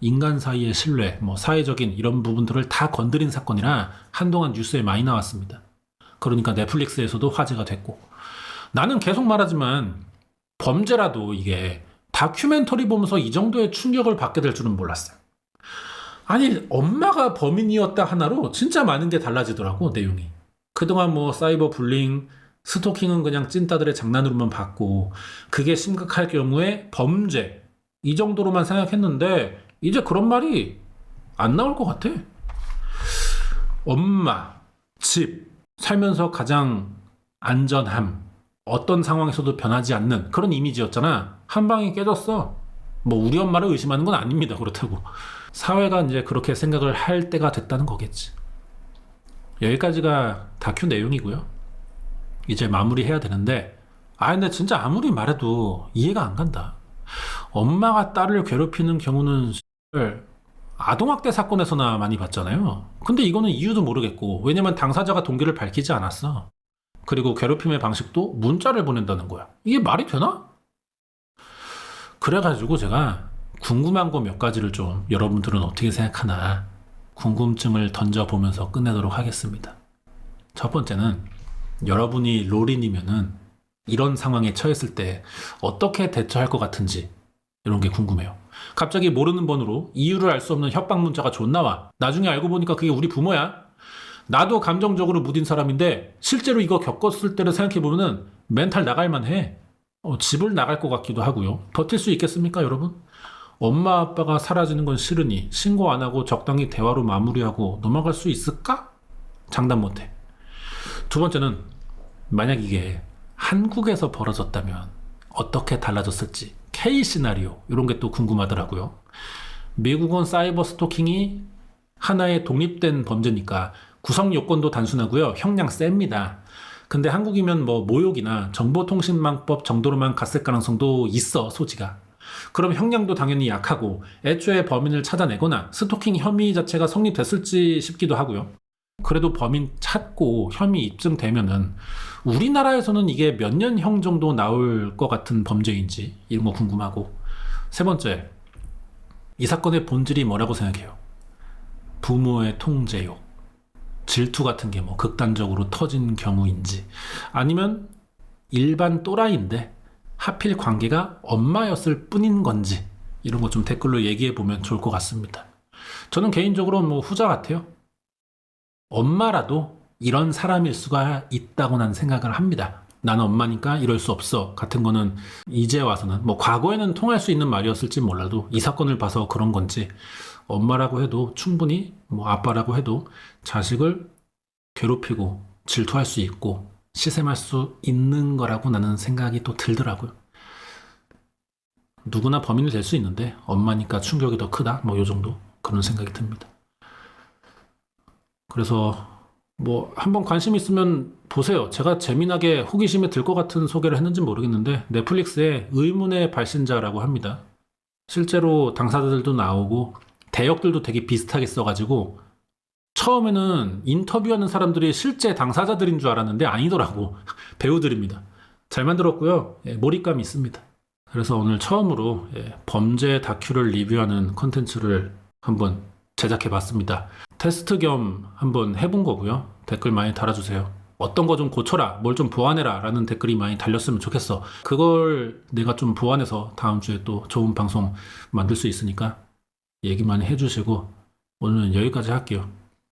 인간 사이의 신뢰, 사회적인 이런 부분들을 다 건드린 사건이라 한동안 뉴스에 많이 나왔습니다. 그러니까 넷플릭스에서도 화제가 됐고. 나는 계속 말하지만 범죄라도 이게 다큐멘터리 보면서 이 정도의 충격을 받게 될 줄은 몰랐어요. 아니, 엄마가 범인이었다 하나로 진짜 많은 게 달라지더라고, 내용이. 그동안 사이버 불링, 스토킹은 그냥 찐따들의 장난으로만 봤고 그게 심각할 경우에 범죄 이 정도로만 생각했는데 이제 그런 말이 안 나올 것 같아. 엄마, 집, 살면서 가장 안전함, 어떤 상황에서도 변하지 않는 그런 이미지였잖아. 한 방에 깨졌어. 우리 엄마를 의심하는 건 아닙니다. 그렇다고. 사회가 이제 그렇게 생각을 할 때가 됐다는 거겠지. 여기까지가 다큐 내용이고요. 이제 마무리해야 되는데 근데 진짜 아무리 말해도 이해가 안 간다. 엄마가 딸을 괴롭히는 경우는 아동학대 사건에서나 많이 봤잖아요. 근데 이거는 이유도 모르겠고 왜냐면 당사자가 동기를 밝히지 않았어. 그리고 괴롭힘의 방식도 문자를 보낸다는 거야. 이게 말이 되나? 그래가지고 제가 궁금한 거 몇 가지를 좀 여러분들은 어떻게 생각하나 궁금증을 던져보면서 끝내도록 하겠습니다. 첫 번째는 여러분이 로린이면은 이런 상황에 처했을 때 어떻게 대처할 것 같은지 이런 게 궁금해요. 갑자기 모르는 번호로 이유를 알 수 없는 협박 문자가 존나 와. 나중에 알고 보니까 그게 우리 부모야. 나도 감정적으로 무딘 사람인데 실제로 이거 겪었을 때를 생각해보면은 멘탈 나갈만 해. 집을 나갈 것 같기도 하고요. 버틸 수 있겠습니까, 여러분? 엄마 아빠가 사라지는 건 싫으니 신고 안 하고 적당히 대화로 마무리하고 넘어갈 수 있을까? 장담 못해. 두 번째는 만약 이게 한국에서 벌어졌다면 어떻게 달라졌을지 K 시나리오 이런 게 또 궁금하더라고요. 미국은 사이버 스토킹이 하나의 독립된 범죄니까 구성 요건도 단순하고요. 형량 셉니다. 근데 한국이면 뭐 모욕이나 정보통신망법 정도로만 갔을 가능성도 있어, 소지가. 그럼 형량도 당연히 약하고 애초에 범인을 찾아내거나 스토킹 혐의 자체가 성립됐을지 싶기도 하고요. 그래도 범인 찾고 혐의 입증되면은 우리나라에서는 이게 몇 년형 정도 나올 것 같은 범죄인지 이런 거 궁금하고. 세 번째, 이 사건의 본질이 뭐라고 생각해요? 부모의 통제욕, 질투 같은 게 뭐 극단적으로 터진 경우인지, 아니면 일반 또라이인데 하필 관계가 엄마였을 뿐인 건지, 이런 거 좀 댓글로 얘기해 보면 좋을 것 같습니다. 저는 개인적으로 뭐 후자 같아요. 엄마라도 이런 사람일 수가 있다고 난 생각을 합니다. 나는 엄마니까 이럴 수 없어 같은 거는 이제 와서는, 뭐 과거에는 통할 수 있는 말이었을지 몰라도 이 사건을 봐서 그런 건지, 엄마라고 해도 충분히, 뭐 아빠라고 해도 자식을 괴롭히고 질투할 수 있고 시샘할 수 있는 거라고 나는 생각이 또 들더라고요. 누구나 범인이 될 수 있는데 엄마니까 충격이 더 크다, 뭐 요 정도 그런 생각이 듭니다. 그래서 뭐 한번 관심 있으면 보세요. 제가 재미나게 호기심에 들 것 같은 소개를 했는지 모르겠는데 넷플릭스에 의문의 발신자라고 합니다. 실제로 당사자들도 나오고 대역들도 되게 비슷하게 써가지고 처음에는 인터뷰하는 사람들이 실제 당사자들인 줄 알았는데 아니더라고. 배우들입니다. 잘 만들었고요. 몰입감이 있습니다. 그래서 오늘 처음으로 범죄 다큐를 리뷰하는 컨텐츠를 한번 제작해봤습니다. 테스트 겸 한번 해본 거고요. 댓글 많이 달아주세요. 어떤 거 좀 고쳐라, 뭘 좀 보완해라 라는 댓글이 많이 달렸으면 좋겠어. 그걸 내가 좀 보완해서 다음 주에 또 좋은 방송 만들 수 있으니까 얘기 많이 해주시고 오늘은 여기까지 할게요.